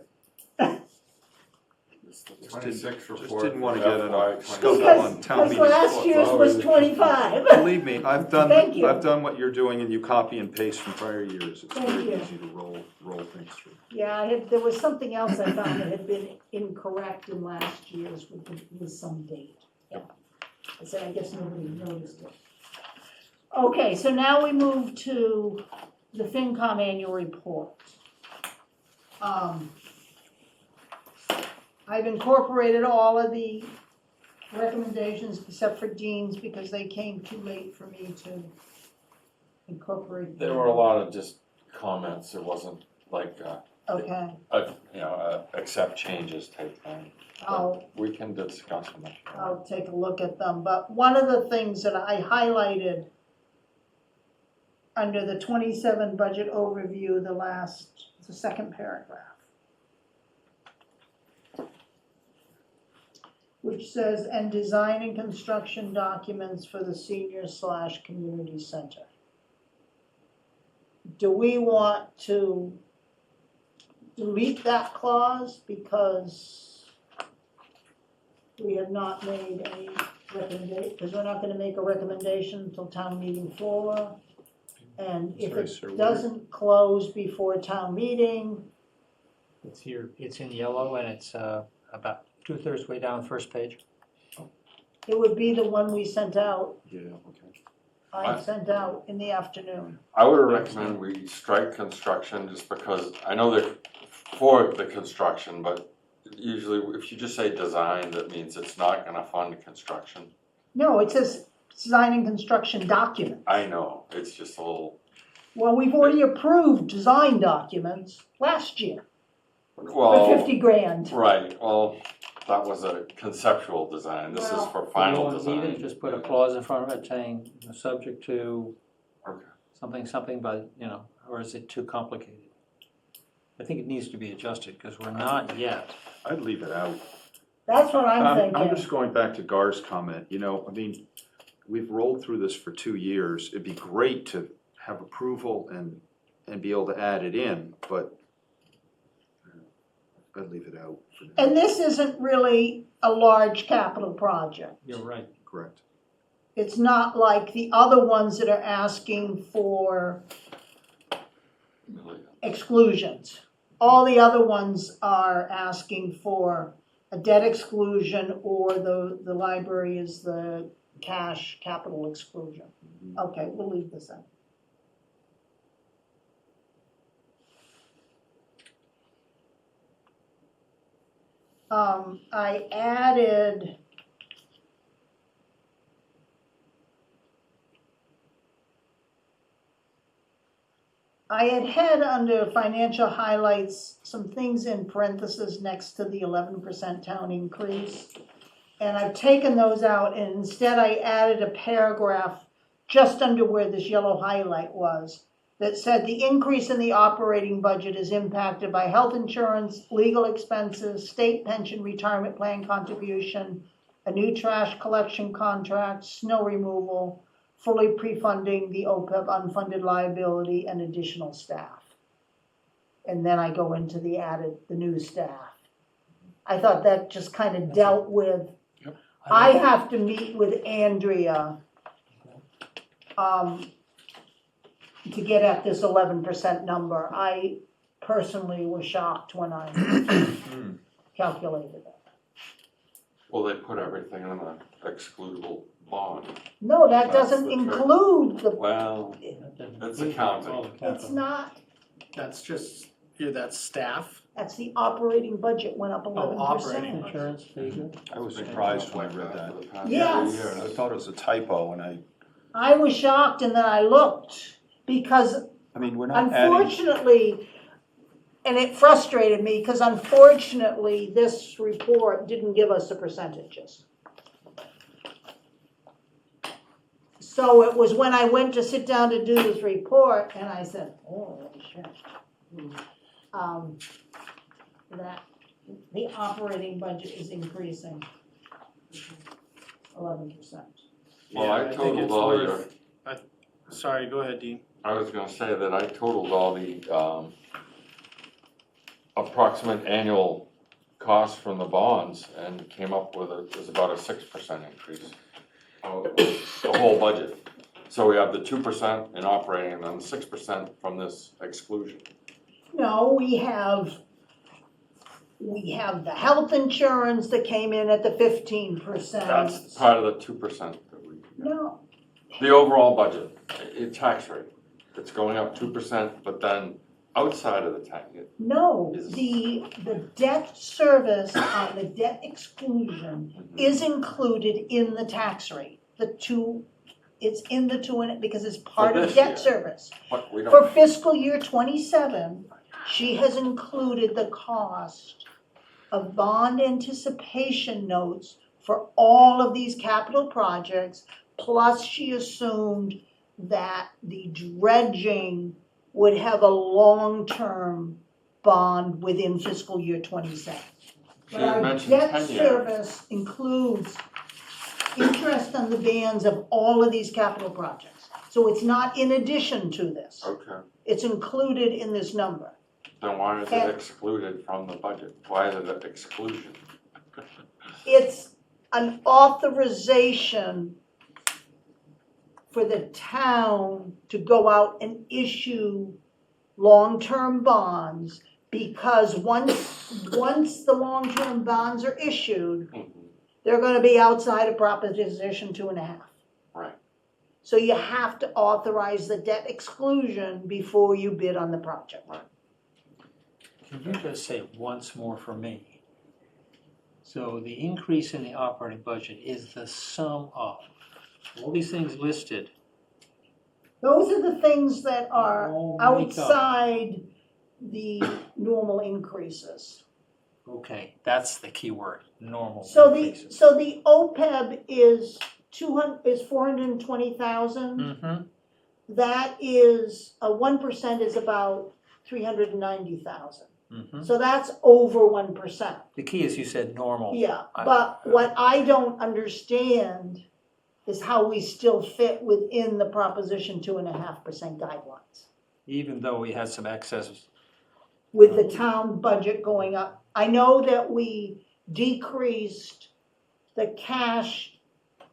Twenty-six Just report. didn't want to for get in FY a scope Because, on town because meeting. last year's was 25. Believe me, I've Thank you. done what you're doing, and you copy and paste from prior years. It's Thank very you. easy to roll things through. Yeah, there was something else I found that had been incorrect in last year's with some date. Yeah. I said, I guess nobody noticed it. Okay, so now we move to the FinCom annual report. I've incorporated all of the recommendations except for Dean's because they came too late for me to incorporate. There were a lot of just comments, it wasn't like, Okay, accept changes type thing. We can discuss them. I'll take a look at them, but one of the things that I highlighted under the 27 budget overview, the second paragraph, which says, and design and construction documents for the senior/community center. Do we want to delete that clause because we have not made any recommendation, because we're not gonna make a recommendation until town meeting floor? And if Sorry, sir, it where- doesn't close before town meeting, It's here, it's in yellow and it's about 2/3 way down the first page. it would be the one we sent out, Yeah, okay. I sent out in the afternoon. I would recommend we strike construction just because I know they're for the construction, but usually if you just say design, that means it's not gonna fund construction. No, it says design and construction document. I know, it's just a little, Well, we've already approved design documents last year for well, 50 grand. right, well, that was a conceptual design, this is Well, for You final don't need design. it, just put a clause in front of it saying, subject to Okay. something, but, or is it too complicated? I think it needs to be adjusted, because we're not yet. I'd leave it out. That's what I'm I'm thinking. just going back to Gar's comment, we've rolled through this for 2 years. It'd be great to have approval and be able to add it in, but I'd leave it out for now. And this isn't really a large capital project. You're right. Correct. It's not like the other ones that are asking for exclusions. All the other ones are asking for a debt exclusion or the library is the cash capital exclusion. Okay, we'll leave this in. I added I had under financial highlights, some things in parentheses next to the 11% town increase. And I've taken those out and instead I added a paragraph just under where this yellow highlight was that said the increase in the operating budget is impacted by health insurance, legal expenses, state pension retirement plan contribution, a new trash collection contract, snow removal, fully pre-funding the OPEB unfunded liability and additional staff. And then I go into the new staff. I thought that just kind of dealt with, I have to meet with Andrea to get at this 11% number. I personally was shocked when I calculated it. Well, they put everything in an excludable bond. No, that That's doesn't the trick. include the, Well, it's accounting. it's not, That's just, yeah, that's staff. that's the operating budget went up 11%. operating. Insurance, there you go. I was surprised when I read that. For the past Yes. 3 years. I thought it was a typo and I was shocked and then I looked because I mean, we're not adding, unfortunately, and it frustrated me because unfortunately, this report didn't give us the percentages. So it was when I went to sit down to do this report and I said, oh, shit. That the operating budget is increasing 11%. Well, I think totaled it's all worth- Sorry, go ahead, Dean. I was gonna say that I totaled all the, approximate annual costs from the bonds and came up with it was about a 6% increase. The whole budget. So we have the 2% in operating and then 6% from this exclusion. No, we have the health insurance that came in at the 15%. That's part of the 2% that we, No, the overall budget, tax rate. It's going up 2%, but then outside of the tax, no, Is- the debt service on the debt exclusion is included in the tax rate. It's in the two in it because it's part of this debt year. service. what we For don't, fiscal year 27, she has included the cost of bond anticipation notes for all of these capital projects, plus she assumed that the dredging would have a long-term bond within fiscal year 27. she But had our mentioned debt 10 years. service includes interest on the bands of all of these capital projects. So it's not in addition to this. Okay, It's included in this number. then why is And- it excluded from the budget? Why is it an exclusion? It's an authorization for the town to go out and issue long-term bonds because once the long-term bonds are issued, Mhm. they're gonna be outside of Proposition 2.5. Right. So you have to authorize the debt exclusion before you bid on the project. Can you just say once more for me? So the increase in the operating budget is the sum of all these things listed. Those are the things that are all make up. outside the normal increases. Okay, that's the key word, normal So increases. the OPEB is 420,000. Mm-hmm, That is, 1% is about 390,000. mm-hmm. So that's over 1%. The key is you said normal. Yeah, but what I don't understand is how we still fit within the Proposition 2.5% guidelines. Even though we had some excess, With the town budget going up. I know that we decreased the cash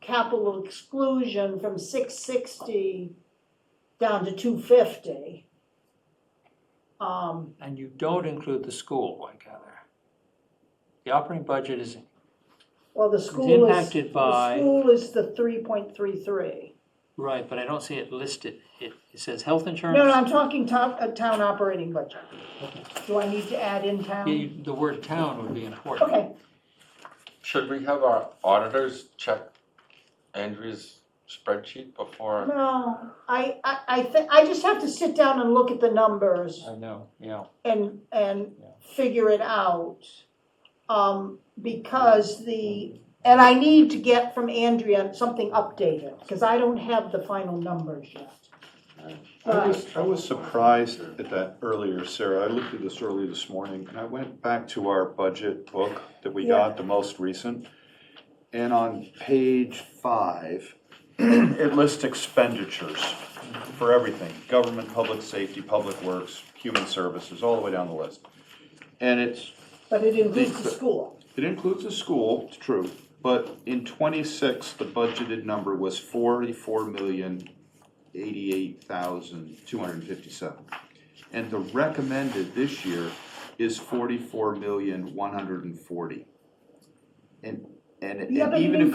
capital exclusion from 660 down to 250. and you don't include the school, I gather. The operating budget is, Well, the school impacted by- the school is the 3.33. right, but I don't see it listed. It says health insurance. No, I'm talking town operating budget. Do I need to add in town? Yeah, the word town would be important. Okay, Should we have our auditors check Andrea's spreadsheet before? No, I just have to sit down and look at the numbers I know, yeah. and Yeah. figure it out. Because and I need to get from Andrea something updated, because I don't have the final numbers yet. I was surprised at that earlier, Sarah. I looked at this early this morning, and I went back to our budget book that we got, the most recent. And on page 5, it lists expenditures for everything: government, public safety, public works, human services, all the way down the list. And But it includes the school. it includes the school, it's true, but in '26, the budgeted number was $44,088,257. And the recommended this year is $44,140,000. And Yeah, but it even if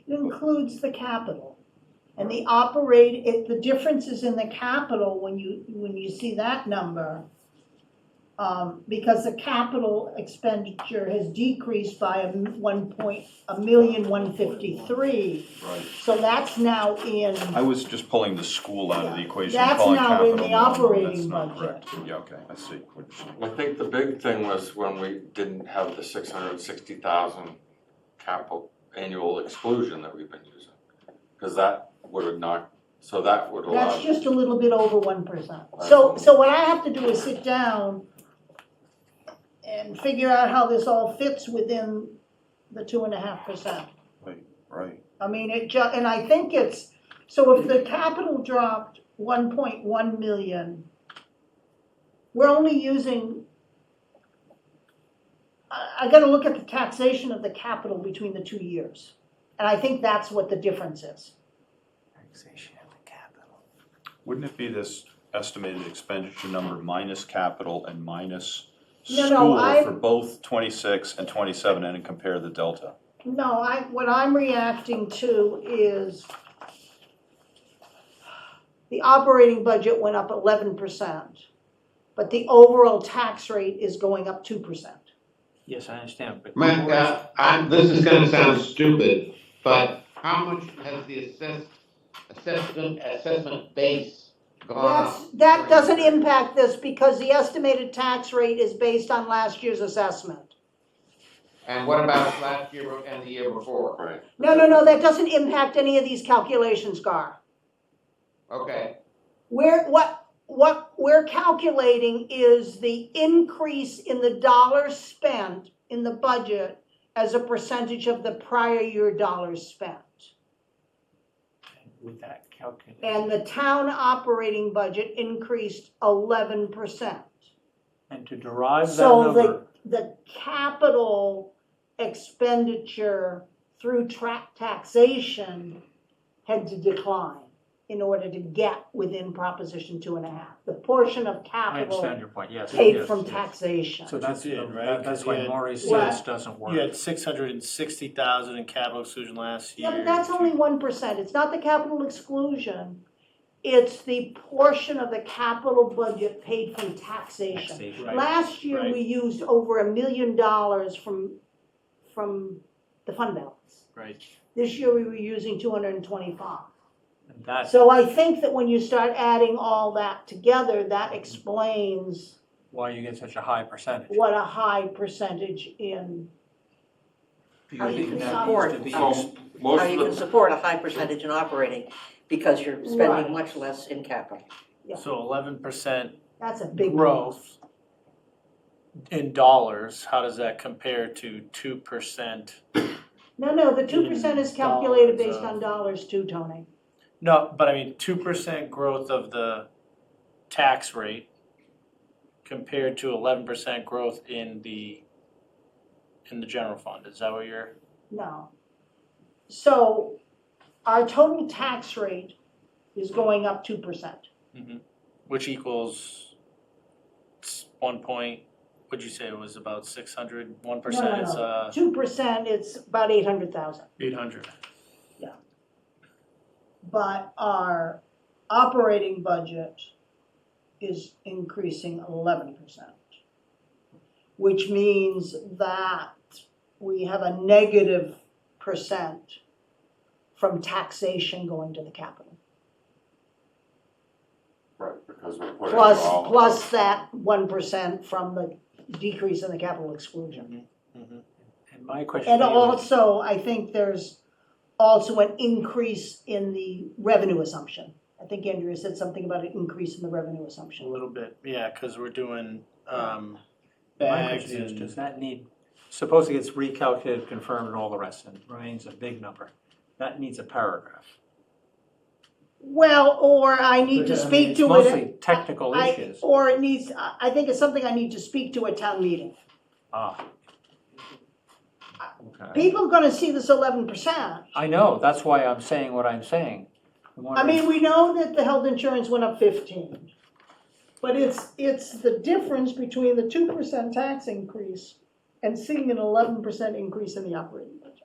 includes the capital. And the the difference is in the capital when you see that number. Because the capital expenditure has decreased by $1,153,000. Right. So that's now in, I was just pulling the school out of the equation, That's calling now capital. in the No, operating that's not budget. correct. Yeah, okay, I see what you're saying. I think the big thing was when we didn't have the 660,000 capital annual exclusion that we've been using. Because that would have knocked, so that would allow. that's just a little bit over 1%. So what I have to do is sit down and figure out how this all fits within the 2.5%. Right. I mean, and I think so if the capital dropped 1.1 million, we're only using, I gotta look at the taxation of the capital between the 2 years. And I think that's what the difference is. Taxation of the capital. Wouldn't it be this estimated expenditure number minus capital and minus No, school I- for both '26 and '27 and then compare the delta? No, what I'm reacting to is the operating budget went up 11%, but the overall tax rate is going up 2%. Yes, I understand, but. Mike, this is gonna sound stupid, but how much has the assessment base gone up? That doesn't impact this because the estimated tax rate is based on last year's assessment. And what about last year and the year before? Right. No, that doesn't impact any of these calculations, Gar. Okay, What we're calculating is the increase in the dollars spent in the budget as a percentage of the prior year dollars spent. With that calculation. And the town operating budget increased 11%. And to derive that So number, the capital expenditure through taxation had to decline in order to get within Proposition 2.5. The portion of I capital understand your point, yes. paid yes, from yes. taxation. So that's, You did, right? that's 'Cause why you had- Maury says What? doesn't work. You had 660,000 in capital exclusion last year. Yeah, but that's only 1%. It's not the capital exclusion. It's the portion of the capital budget paid from taxation. Taxation. Right. Last year, right. we used over $1 million from the fund balance. Right. This year, we were using 225. And that, So I think that when you start adding all that together, that explains why you get such a high percentage. what a high percentage in, Do How you you think can that support- needs to be? So most How you of can the, support a high percentage in operating because you're Right. spending much less in capital. Yeah. So 11% that's a big growth in dollars, how does that compare to 2%? No, the 2% is calculated Dollars based of- on dollars too, Tony. No, but I mean, 2% growth of the tax rate compared to 11% growth in the general fund, is that what you're? No. So our total tax rate is going up 2%. Which equals 1 point, what'd you say, it was about 600, 1% No. is 2%, it's about 800,000. 800. But our operating budget is increasing 11%, which means that we have a negative percent from taxation going to the capital. Right, because we're putting it Plus, all. plus that 1% from the decrease in the capital exclusion. And my question And to you is, also, I think there's also an increase in the revenue assumption. I think Andrea said something about an increase in the revenue A assumption. little bit, yeah, cause we're doing, my bags question is, and. does that need, suppose it gets recalculated, confirmed, and all the rest, and it remains a big number? That needs a paragraph. Well, or I need to I mean, speak it's to it. mostly technical I- issues. Or it needs, I think it's something I need to speak to at town meeting. Ah. Okay. People are gonna see this 11%. I know, that's why I'm saying what I'm saying. I'm I wondering- mean, we know that the health insurance went up 15. But it's the difference between the 2% tax increase and seeing an 11% increase in the operating budget.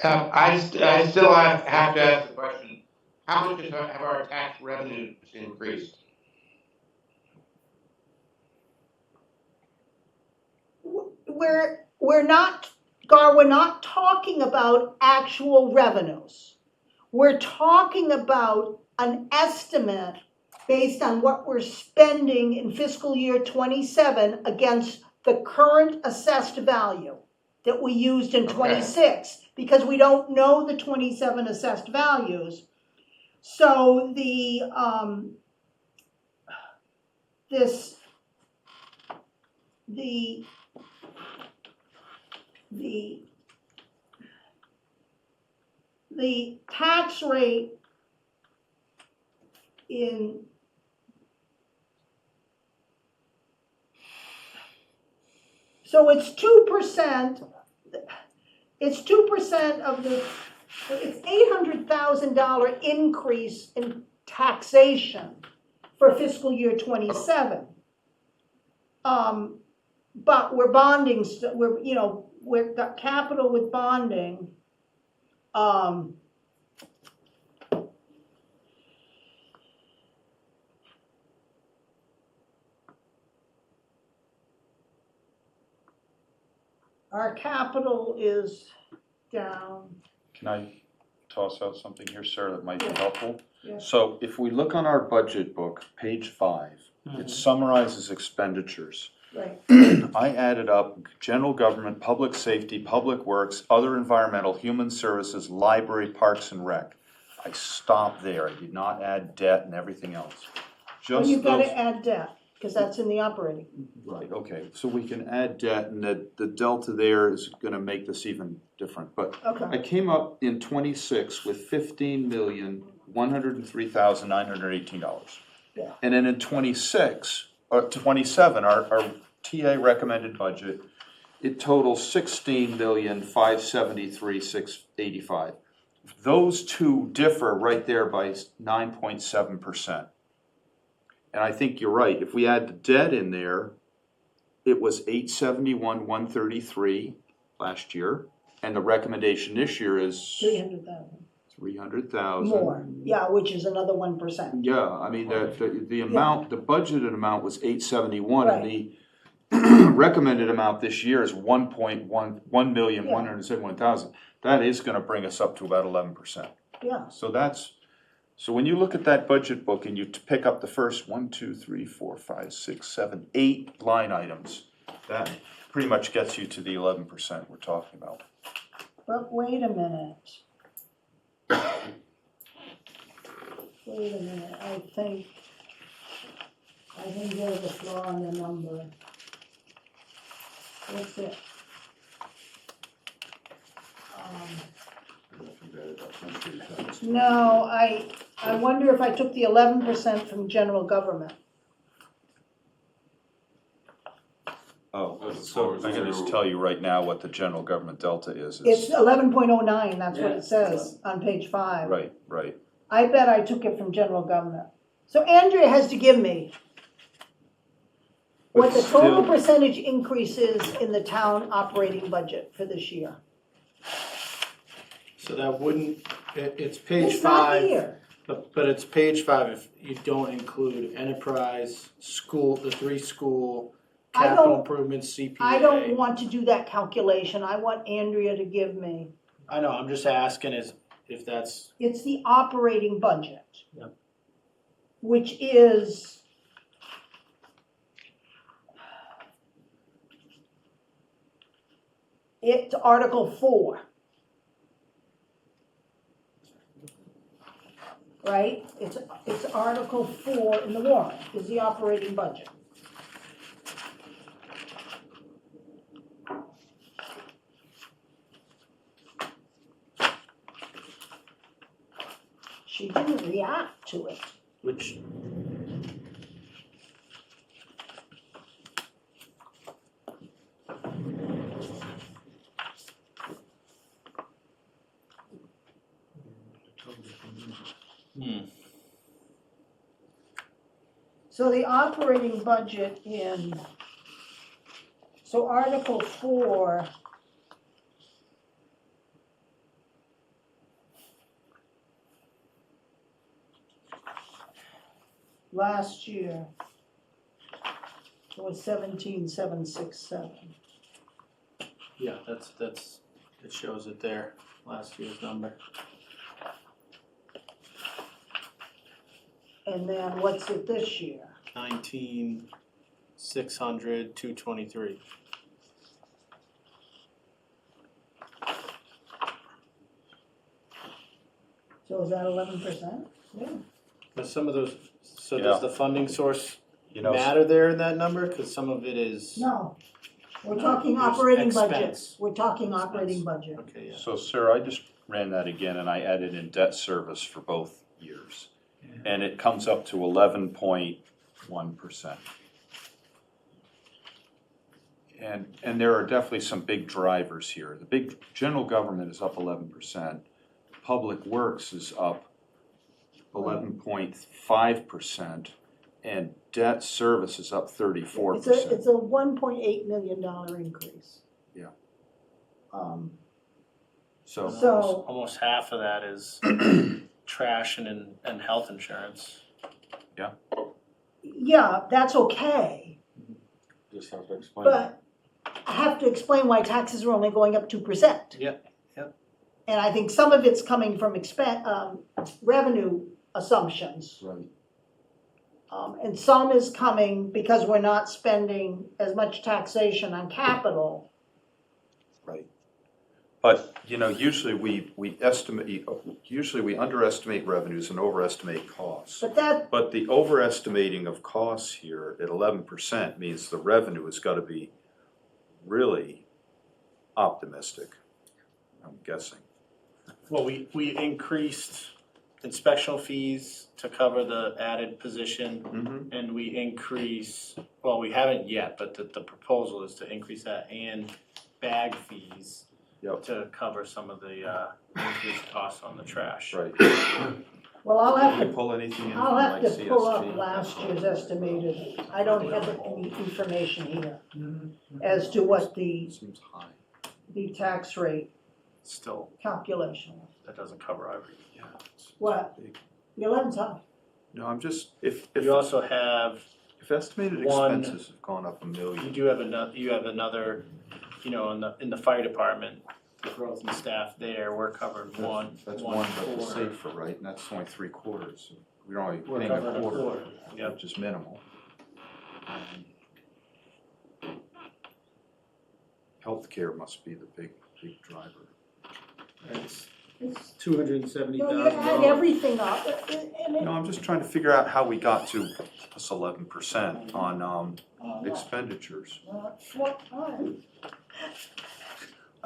I still have to ask the question, how much have our tax revenues increased? We're not, Gar, we're not talking about actual revenues. We're talking about an estimate based on what we're spending in fiscal year 27 against the current assessed value that we used in Okay. 26, because we don't know the 27 assessed values. So the, the tax rate in so it's 2%, it's 2% of the, it's $800,000 increase in taxation for fiscal year 27. But we're bonding, we've got capital with bonding. Our capital is down. Can I toss out something here, Sarah, that might be helpful? Yeah. So if we look on our budget book, page 5, it summarizes expenditures. Right. I added up general government, public safety, public works, other environmental, human services, library, parks and rec. I stopped there. I did not add debt and everything else. Well, Just you've those. gotta add debt, because that's in the operating. Right, okay, so we can add debt and the delta there is gonna make this even different, but I Okay, came up in 26 with $15,103,918. Yeah. And then in 26, or 27, our TA recommended budget, it totals $16,573,685. Those two differ right there by 9.7%. And I think you're right, if we add the debt in there, it was 871,133 last year, and the recommendation this year is 300,000 300,000. more, yeah, which is another 1%. Yeah, I mean, the amount, the budgeted amount was 871, and the recommended amount this year is 1,171,171,000. That is gonna bring us up to about 11%. Yeah, So when you look at that budget book and you pick up the first 8 line items, that pretty much gets you to the 11% we're talking about. but wait a minute. Wait a minute, I think there's a flaw in the number. What's it? No, I wonder if I took the 11% from general government. Oh, As so opposed I can just to- tell you right now what the general government delta is. It's 11.09, that's what Yeah. it says on page 5. Right, right. I bet I took it from general government. So Andrea has to give me what But the total still- percentage increase is in the town operating budget for this year. So that wouldn't, it's page It's not 5, here. but it's page 5 if you don't include enterprise, school, the 3 school, I capital don't- improvements, CPA. I don't want to do that calculation, I want Andrea to give me. I know, I'm just asking if that's, It's the operating budget. Yep. Which is. It's Article 4. Right? It's Article 4 in the warrant, is the operating budget. She didn't react to it. which, So the operating budget so Article 4. Last year was 17,767. yeah, that's, it shows it there, last year's number. And then what's it this year? 19,600, 223. So is that 11%? Yeah. But some of those, so Yeah. does the funding source You know, matter there in that number? Cause some of it is, No, we're No, talking there's operating expense. budgets. We're talking operating Expense. budget. okay, yeah. so Sarah, I just ran that again and I added in debt service for both years. And it comes up to 11.1%. And there are definitely some big drivers here. The big, general government is up 11%. Public works is up 11.5%. And debt service is up 34%. It's a $1.8 million increase. Yeah. So So- almost half of that is trash and health insurance. Yeah, that's okay, Just have to explain. but I have to explain why taxes are only going up 2%. Yep, yep. And I think some of it's coming from revenue assumptions. Right. And some is coming because we're not spending as much taxation on capital. Right. But, you know, usually we underestimate revenues and overestimate costs. But The overestimating of costs here at 11% means the revenue has got to be really optimistic, I'm guessing. Well, we increased inspectional fees to cover the added position, Mm-hmm. and we increase, well, we haven't yet, but the proposal is to increase that and bag fees Yep. to cover some of the increased costs on the trash. Right. Well, I'll have Can to you pull anything in from I'll have like to pull up CSG? last year's estimated, I don't have any information here as to what the Seems high. tax rate Still, calculation was. that doesn't cover everything. Yeah. it's What? big. The 11's high. No, I'm just, if You also have, if estimated one- expenses have gone up $1 million. you do have another, you know, in the fire department, the growth in staff there, we're covered That's one, but the quarter. safer, right? And that's only 3/4. We're only We're paying covered a quarter, Yep. which is minimal. Healthcare must be the big driver. It's It's, $270,000. no, you add everything up, and No, I'm just trying to figure out how we got to this 11% on expenditures. what time?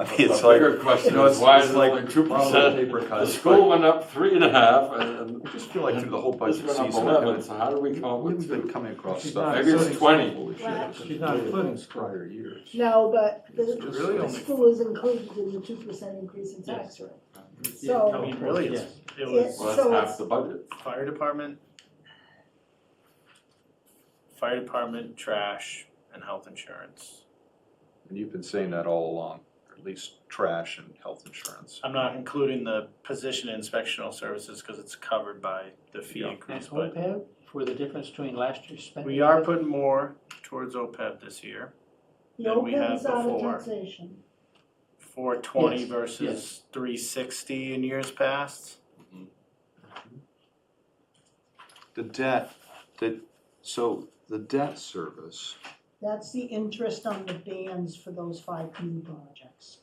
I mean, it's The like, bigger question you know, is it's why it's is it like only 2%? paper The cuts. school went up 3.5 and. I just feel like through the whole budget This went season, up 11, so how do we come up with we've been 2? coming across She's stuff. not Maybe it's including 20. holy shit, Right. it's She's not including prior years. No, but It's the really the only- school is included in the 2% increase in tax rate. Yeah, I So, mean, really, it Yes. was Well, So that's half it's- the budget. fire department, trash, and health insurance. And you've been saying that all along. at least trash and health insurance. I'm not including the position inspectional services because it's covered by the fee Yeah. increase, And but OPEB for the difference between last year's spending? we are putting more towards OPEB this year. The than we OPEB had is out of before. taxation. 420 Yes, versus yes. 360 in years past. The debt, the debt service, That's the interest on the bands for those 5 new projects.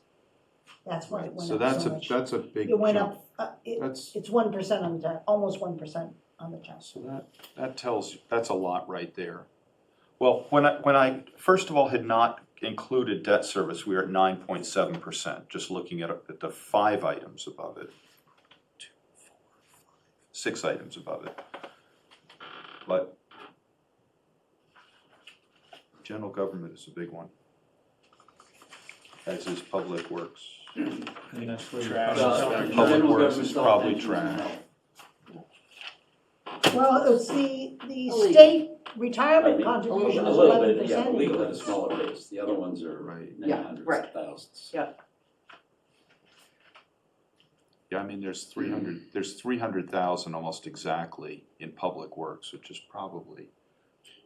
That's why it went so up that's so a, much. that's a big It went jump. up, That's, it's 1% on the tax, almost 1% on the tax. so that tells you, that's a lot right there. Well, when I first of all had not included debt service, we were at 9.7%, just looking at the 5 items above it. 2, 4, 5, 6 items above it. But general government is a big one, as is public works. And that's where Trash. you're- Public General works government is probably pensions and trash. health. Well, it's the Legal. state I retirement mean, contribution a is little 11%. bit, yeah, but legal had a increase. smaller base, the other ones are Right. in the Yeah, hundreds right. of thousands. Yeah. Yeah, I mean, there's 300,000 almost exactly in public works, which is probably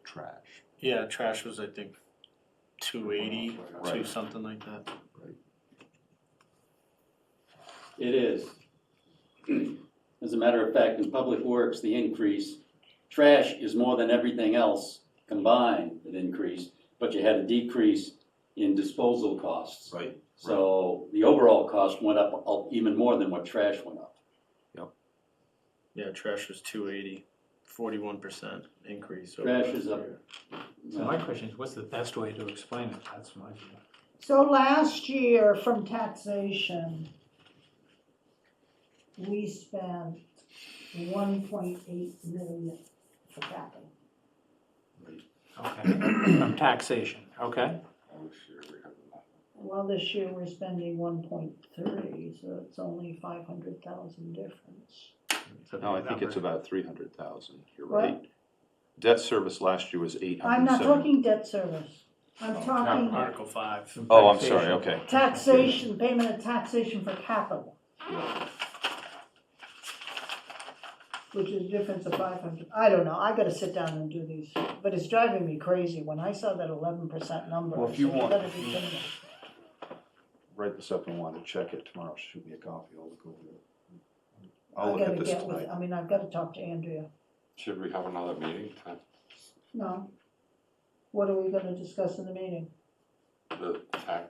trash. Yeah, trash was I think 280, Right. something like that. It is. As a matter of fact, in public works, the increase, trash is more than everything else combined that increased, but you had a decrease in disposal costs. Right. So the overall cost went up even more than what trash went up. Yeah, trash was 280, 41% increase. over Trash last is up. year. So my question is, what's the best way to explain it? That's my view. So last year from taxation, we spent 1.8 million for capital. Okay, from taxation, okay? Oh, sure, we have enough. Well, this year we're spending 1.3, so it's only 500,000 difference. It's a No, I big think it's number. about 300,000, you're What? right. Debt service last year was 870. I'm not talking debt service. I'm talking Article 5. From Oh, I'm taxation. sorry, okay. taxation, payment of taxation for capital. Which is a difference of 500, I don't know, I gotta sit down and do these, but it's driving me crazy. When I saw that 11% number, Well, I if said, you you want- gotta be kidding me. Write this up and want to check it tomorrow, shoot me a copy, I'll look over it. I'll I look gotta at this get with, tonight. I mean, I've gotta talk to Andrea. Should we have another meeting to, No. What are we gonna discuss in the meeting? the I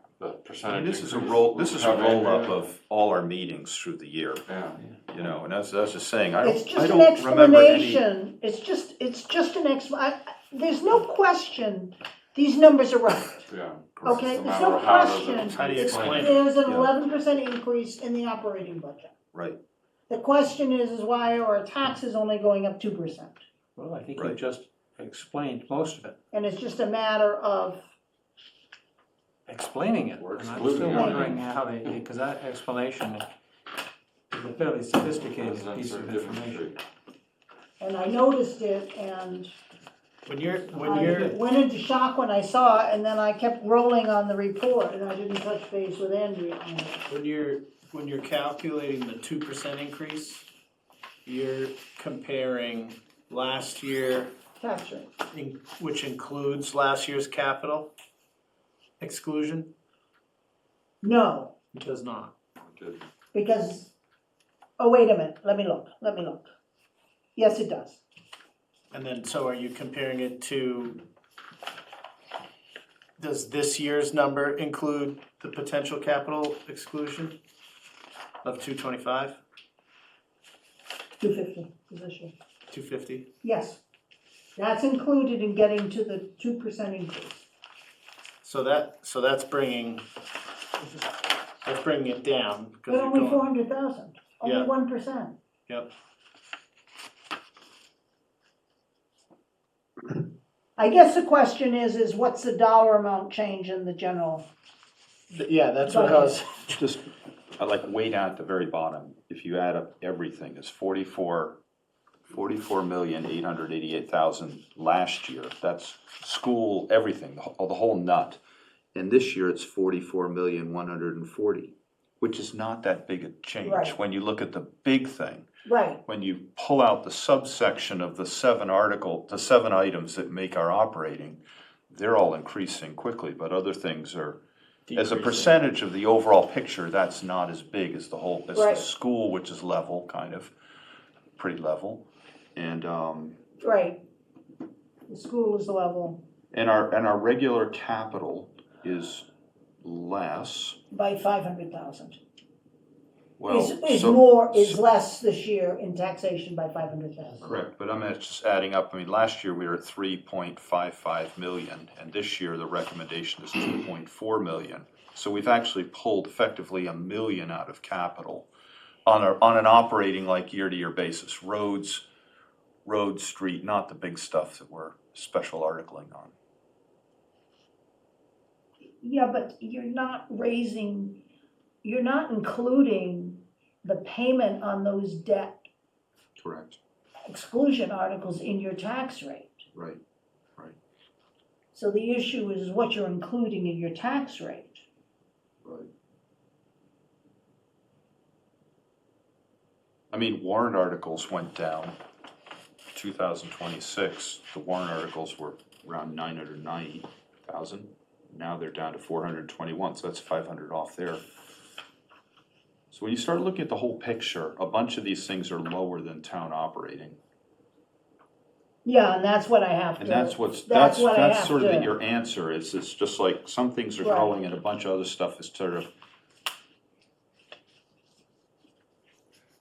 percentage mean, this is a increase? this is a Have any- roll-up of all our meetings through the year, Yeah, you know, and as I was just saying, I It's don't, just I an don't remember any. explanation, it's just an there's no question, these numbers are right. yeah. Okay, It's a there's matter no of how does it- question. How do you explain it? There's an Yeah. 11% increase in the operating budget. Right, The question is why are our taxes only going up 2%? Well, I think you Right. just explained most of it, And it's just a matter of, explaining it. We're And I'm excluding still it. wondering how they, because that explanation is a fairly sophisticated Residents piece are of different. information. and I noticed it and When you're I went into shock when I saw it and then I kept rolling on the report and I didn't touch base with Andrea on it. when you're calculating the 2% increase, you're comparing last year, Tax rate. which includes last year's capital exclusion. No, It does not. Did- because, oh, wait a minute, let me look. Yes, it does. And then, so are you comparing it to, does this year's number include the potential capital exclusion of 225, 250 is this year. 250? Yes, that's included in getting to the 2% increase. So that's bringing it down. 'cause But you're only going- 400,000, only Yeah. 1%. Yep. I guess the question is what's the dollar amount change in the general? Yeah, that's what I was, just, like way down at the very bottom, if you add up everything, it's 44,888,000 last year, that's school, everything, the whole nut. And this year it's 44,140,000, which is not that big a change. Right. When you look at the big thing, Right, when you pull out the subsection of the 7 items that make our operating, they're all increasing quickly, but other things are, as a percentage of the overall picture, that's not as big as the whole, as the Right. school, which is level, kind of, pretty level. And, right. The school is level and our regular capital is less, by 500,000. well, Is less this year in taxation by 500,000. correct, but I'm just adding up, I mean, last year we were at 3.55 million, and this year the recommendation is 2.4 million. So we've actually pulled effectively $1 million out of capital on an operating like year-to-year basis, roads, street, not the big stuff that we're special articling on. Yeah, but you're not including the payment on those debt Correct. exclusion articles in your tax rate. Right. So the issue is what you're including in your tax rate. Right. I mean, warrant articles went down. 2026, the warrant articles were around 990,000. Now they're down to 421, so that's 500 off there. So when you start looking at the whole picture, a bunch of these things are lower than town operating. Yeah, and that's what I have to. And that's what I have sort of your answer is. It's just like some things are Right. growing and a bunch of other stuff is sort of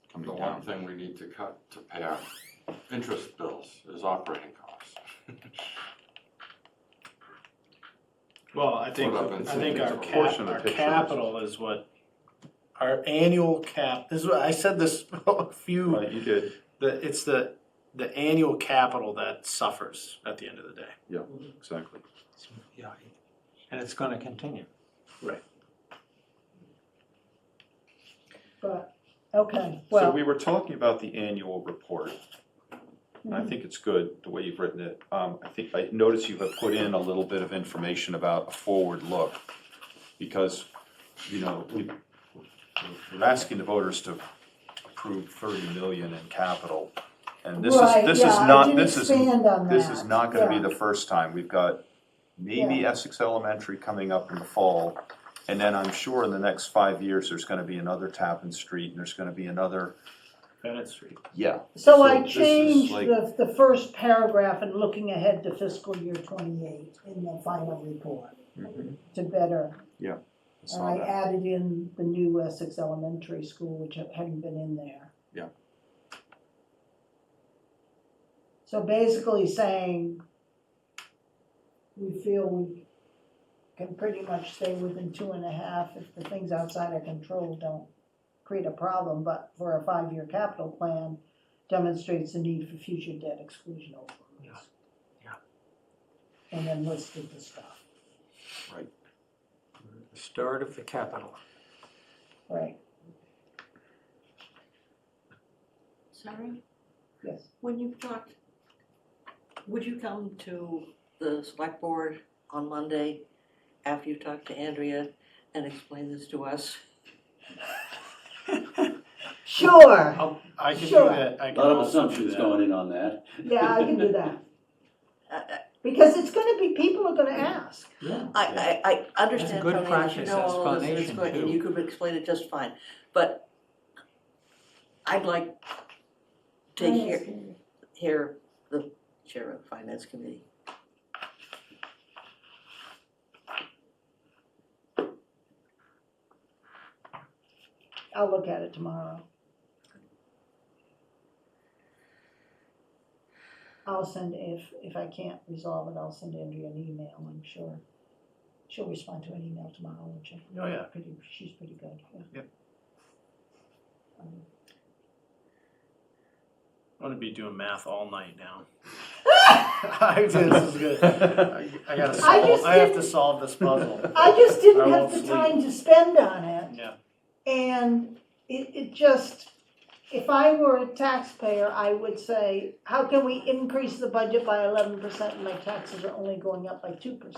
The coming one down. thing we need to cut to pay our interest bills is operating costs. Well, I think What I've been saying our is a portion of the our picture capital is what, our annual this is what, I said this a few, Right, you did. it's the annual capital that suffers at the end of the day. Yeah, exactly. Yeah, and it's gonna continue. But, okay, So well, we were talking about the annual report. And Mm-hmm. I think it's good, the way you've written it. I think, I noticed you have put in a little bit of information about a forward look. Because, you know, we're asking the voters to approve 30 million in capital. And this right, is yeah, I not, didn't this is expand on This that. is not gonna be Yeah. the first time. We've got maybe Yeah. Essex Elementary coming up in the fall. And then I'm sure in the next 5 years, there's gonna be another Tappan Street and there's gonna be another, Bennett Street. yeah. So I this is changed like- the first paragraph and looking ahead to fiscal year 28 in the final report Mhm. to better. I And saw I that. added in the new Essex Elementary School, which hadn't been in there. Yeah. So basically saying, we feel we can pretty much stay within 2.5 if the things outside our control don't create a problem, but for a 5-year capital plan demonstrates the need for future debt exclusion overrules. Yeah. And then listed the stuff, The start of the capital. right, Sorry, yes. when you've talked, would you come to the select board on Monday after you've talked to Andrea and explain this to us? Sure, I can do Sure. that, I A can lot of also do assumptions that. going in on that. yeah, I can do that, Uh, because it's gonna be, people are gonna ask. I understand, good Tony, that you practice know all of this, and it's explanation, good, and too. you could explain it just fine, but I'd like to hear the chair of the finance committee. I'll look at it tomorrow. I'll send, if I can't resolve it, I'll send Andrea an email, I'm sure. She'll respond to an email tomorrow, won't she? Oh, yeah. She's pretty good, yeah. Yep. I'm gonna be doing math all night now. This is good. I gotta solve, I have to solve this puzzle. I just didn't I have won't the sleep. time to spend on it, Yeah, and it just, if I were a taxpayer, I would say, how can we increase the budget by 11% and my taxes are only going up by 2%?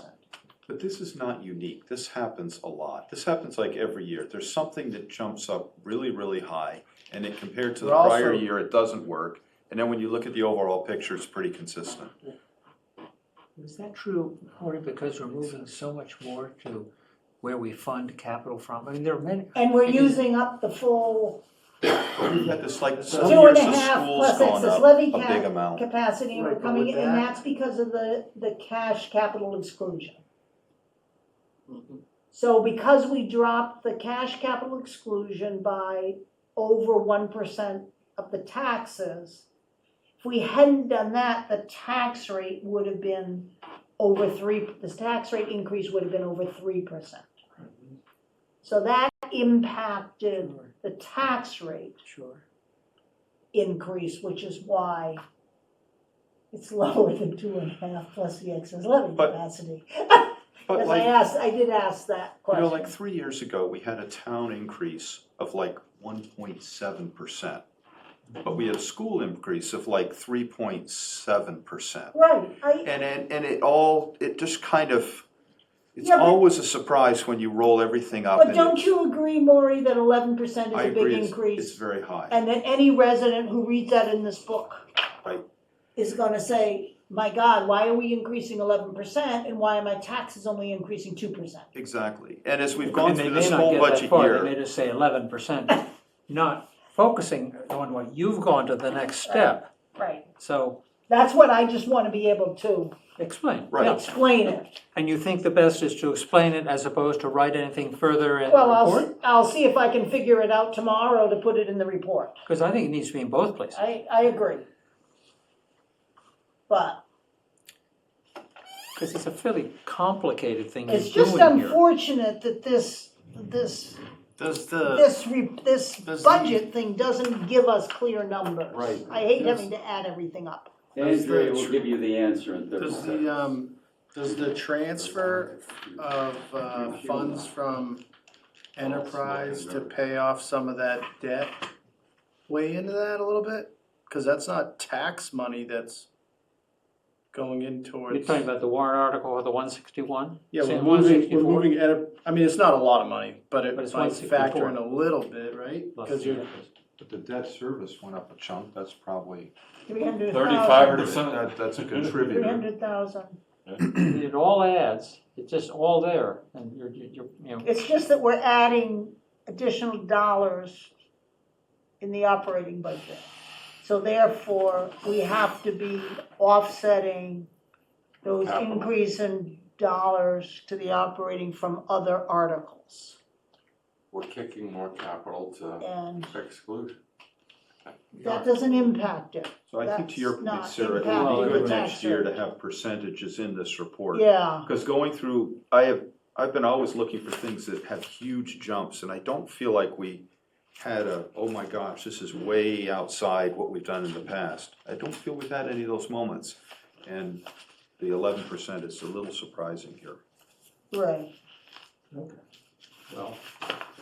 But this is not unique, this happens a lot, this happens like every year, there's something that jumps up really, really high, and it compared to the But also- prior year, it doesn't work, and then when you look at the overall picture, it's pretty consistent. Is that true, Maureen, because we're moving so much more to where we fund capital from? I mean, there are many. And we're using up the full We've had this like 7 2.5 years of schools plus gone excess up levy a big amount. capacity, and we're Right, but coming, with and that- that's because of the cash capital exclusion. So because we dropped the cash capital exclusion by over 1% of the taxes, if we hadn't done that, the tax rate would have been over the tax rate increase would have been over 3%. So that impacted the tax rate Sure. increase, which is why it's lower than 2.5 plus the excess levy But- capacity. But Because like, I did ask that you know, question. like 3 years ago, we had a town increase of like 1.7%. But we had a school increase of like 3.7%. Right, And it just kind of, it's Yeah, but- always a surprise when you roll everything up. but and don't it- you agree, Maury, that 11% is I a big agree, it's increase? very high. And that any resident who reads that in this book Right. is gonna say, my God, why are we increasing 11% and why are my taxes only increasing 2%? Exactly. And as we've gone And they through may this not whole get that budget far. year. They may just say 11%, not focusing on what you've gone to the next step. Right. So That's what I just wanna be able to explain. Right. Yeah. explain it. And you think the best is to explain it as opposed to write anything further in the Well, report? I'll see if I can figure it out tomorrow to put it in the report. Because I think it needs to be in both places. I agree. But Because it's a fairly complicated thing you're it's just doing here. unfortunate that this Does the, this does budget thing doesn't give us clear numbers. Right. I hate Yes. having to add everything up. Andrea will give you the answer in 30 does seconds. does the transfer of funds from enterprise to pay off some of that debt weigh into that a little bit? Cause that's not tax money that's going in towards. You're talking about the warrant article or the 161? Yeah, Saying we're 164? moving, I mean, it's not a lot of money, but it But it's might 164. factor in a little bit, right? Plus Cause the you're, interest. But the debt service went up a chunk, that's probably, 300,000. that's a contributor. 300,000. It all adds, it's just all there, and you're, you know, It's just that we're adding additional dollars in the operating budget. So therefore, we have to be offsetting those Capital. increase in dollars to the operating from other articles. We're kicking more capital to And exclude. that doesn't impact it. So I think to your That's point, not Sarah, it impacting would be the good tax next year to rate. have percentages in this report. Yeah, Because going through, I've been always looking for things that have huge jumps, and I don't feel like we had oh my gosh, this is way outside what we've done in the past. I don't feel we've had any of those moments, and the 11% is a little surprising here. right. well.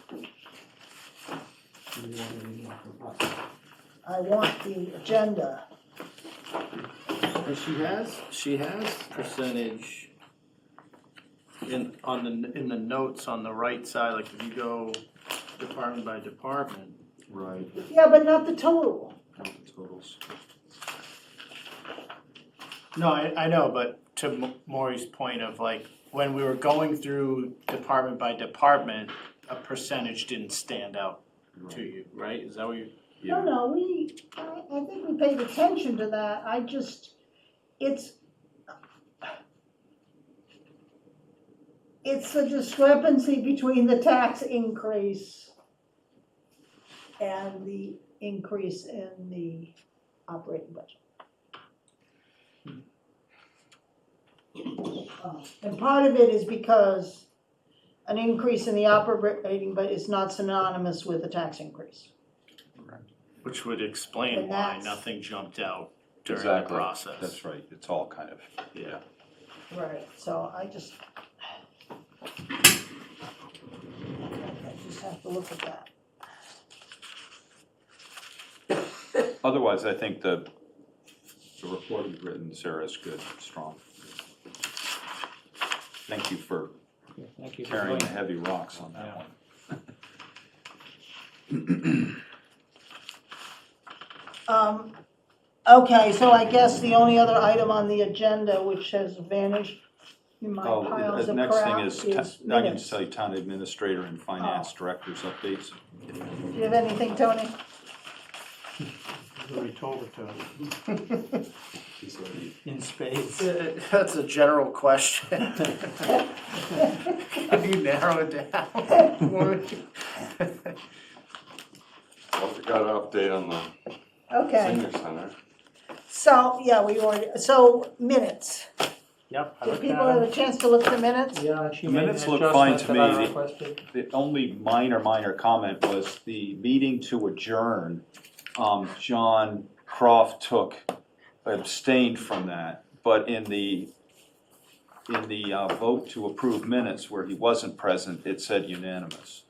what do you want me to do from us? I want the agenda. and she has percentage in the notes on the right side, like if you go department by department. Right. Yeah, but not the total. Count the totals. No, I know, but to Maury's point of like, when we were going through department by department, a percentage didn't stand out to you, right? Is that what you? No, no, I think we paid attention to that. I just, it's a discrepancy between the tax increase and the increase in the operating budget. And part of it is because an increase in the operating budget is not synonymous with a tax increase. Which would explain And why that's- nothing jumped out during Exactly. the process. That's right, it's all kind of, Yeah. Right, so I just have to look at that. otherwise, I think the report you've written, Sarah, is good, strong. thank you for Yeah, thank you for carrying the doing heavy rocks on that Yeah. one. Okay, so I guess the only other item on the agenda which has vanished in my Oh, piles the of next thing crap is, is I can minutes. just tell you town administrator and finance director's updates. Do you have anything, Tony? You've already told it to us. In spades. That's a general question. Can you narrow it down? Well, we got an update on the Okay, senior center. so, yeah, we already, so minutes. Yep, I Did looked people at have it. a chance to look at the minutes? Yeah, she The made minutes an look fine adjustment to that I me. requested. The only minor comment was the meeting to adjourn. John Croft abstained from that, but in the vote to approve minutes where he wasn't present, it said unanimous.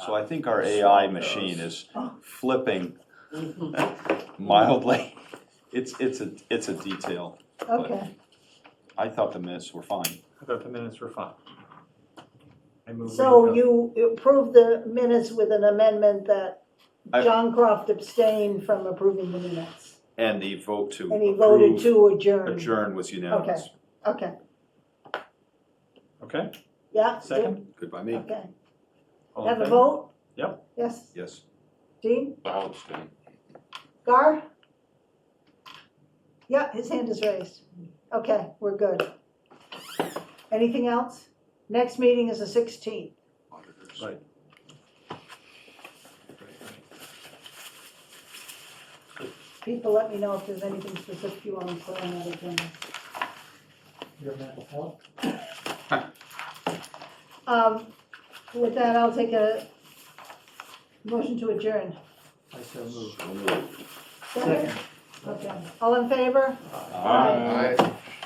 So I think our AI machine is flipping mildly. It's a detail. Okay, I thought the minutes were fine. I thought the minutes were fine. I moved so we go. you approved the minutes with an amendment that I- John Croft abstained from approving the minutes. And the vote to And he voted approve to adjourn. adjourn was unanimous. Okay, Okay, yeah? Second? good by me. Okay, All in have a favor? vote? Yep. Yes, Yes. Dean? I'll abstain. Gar? Yeah, his hand is raised. Okay, we're good. Anything else? Next meeting is the 16th. Auditors. Right. People, let me know if there's anything specific you want to put on that agenda. Your mental health? With that, I'll take a motion to adjourn. I so moved. Second? Okay, all in favor? Aye.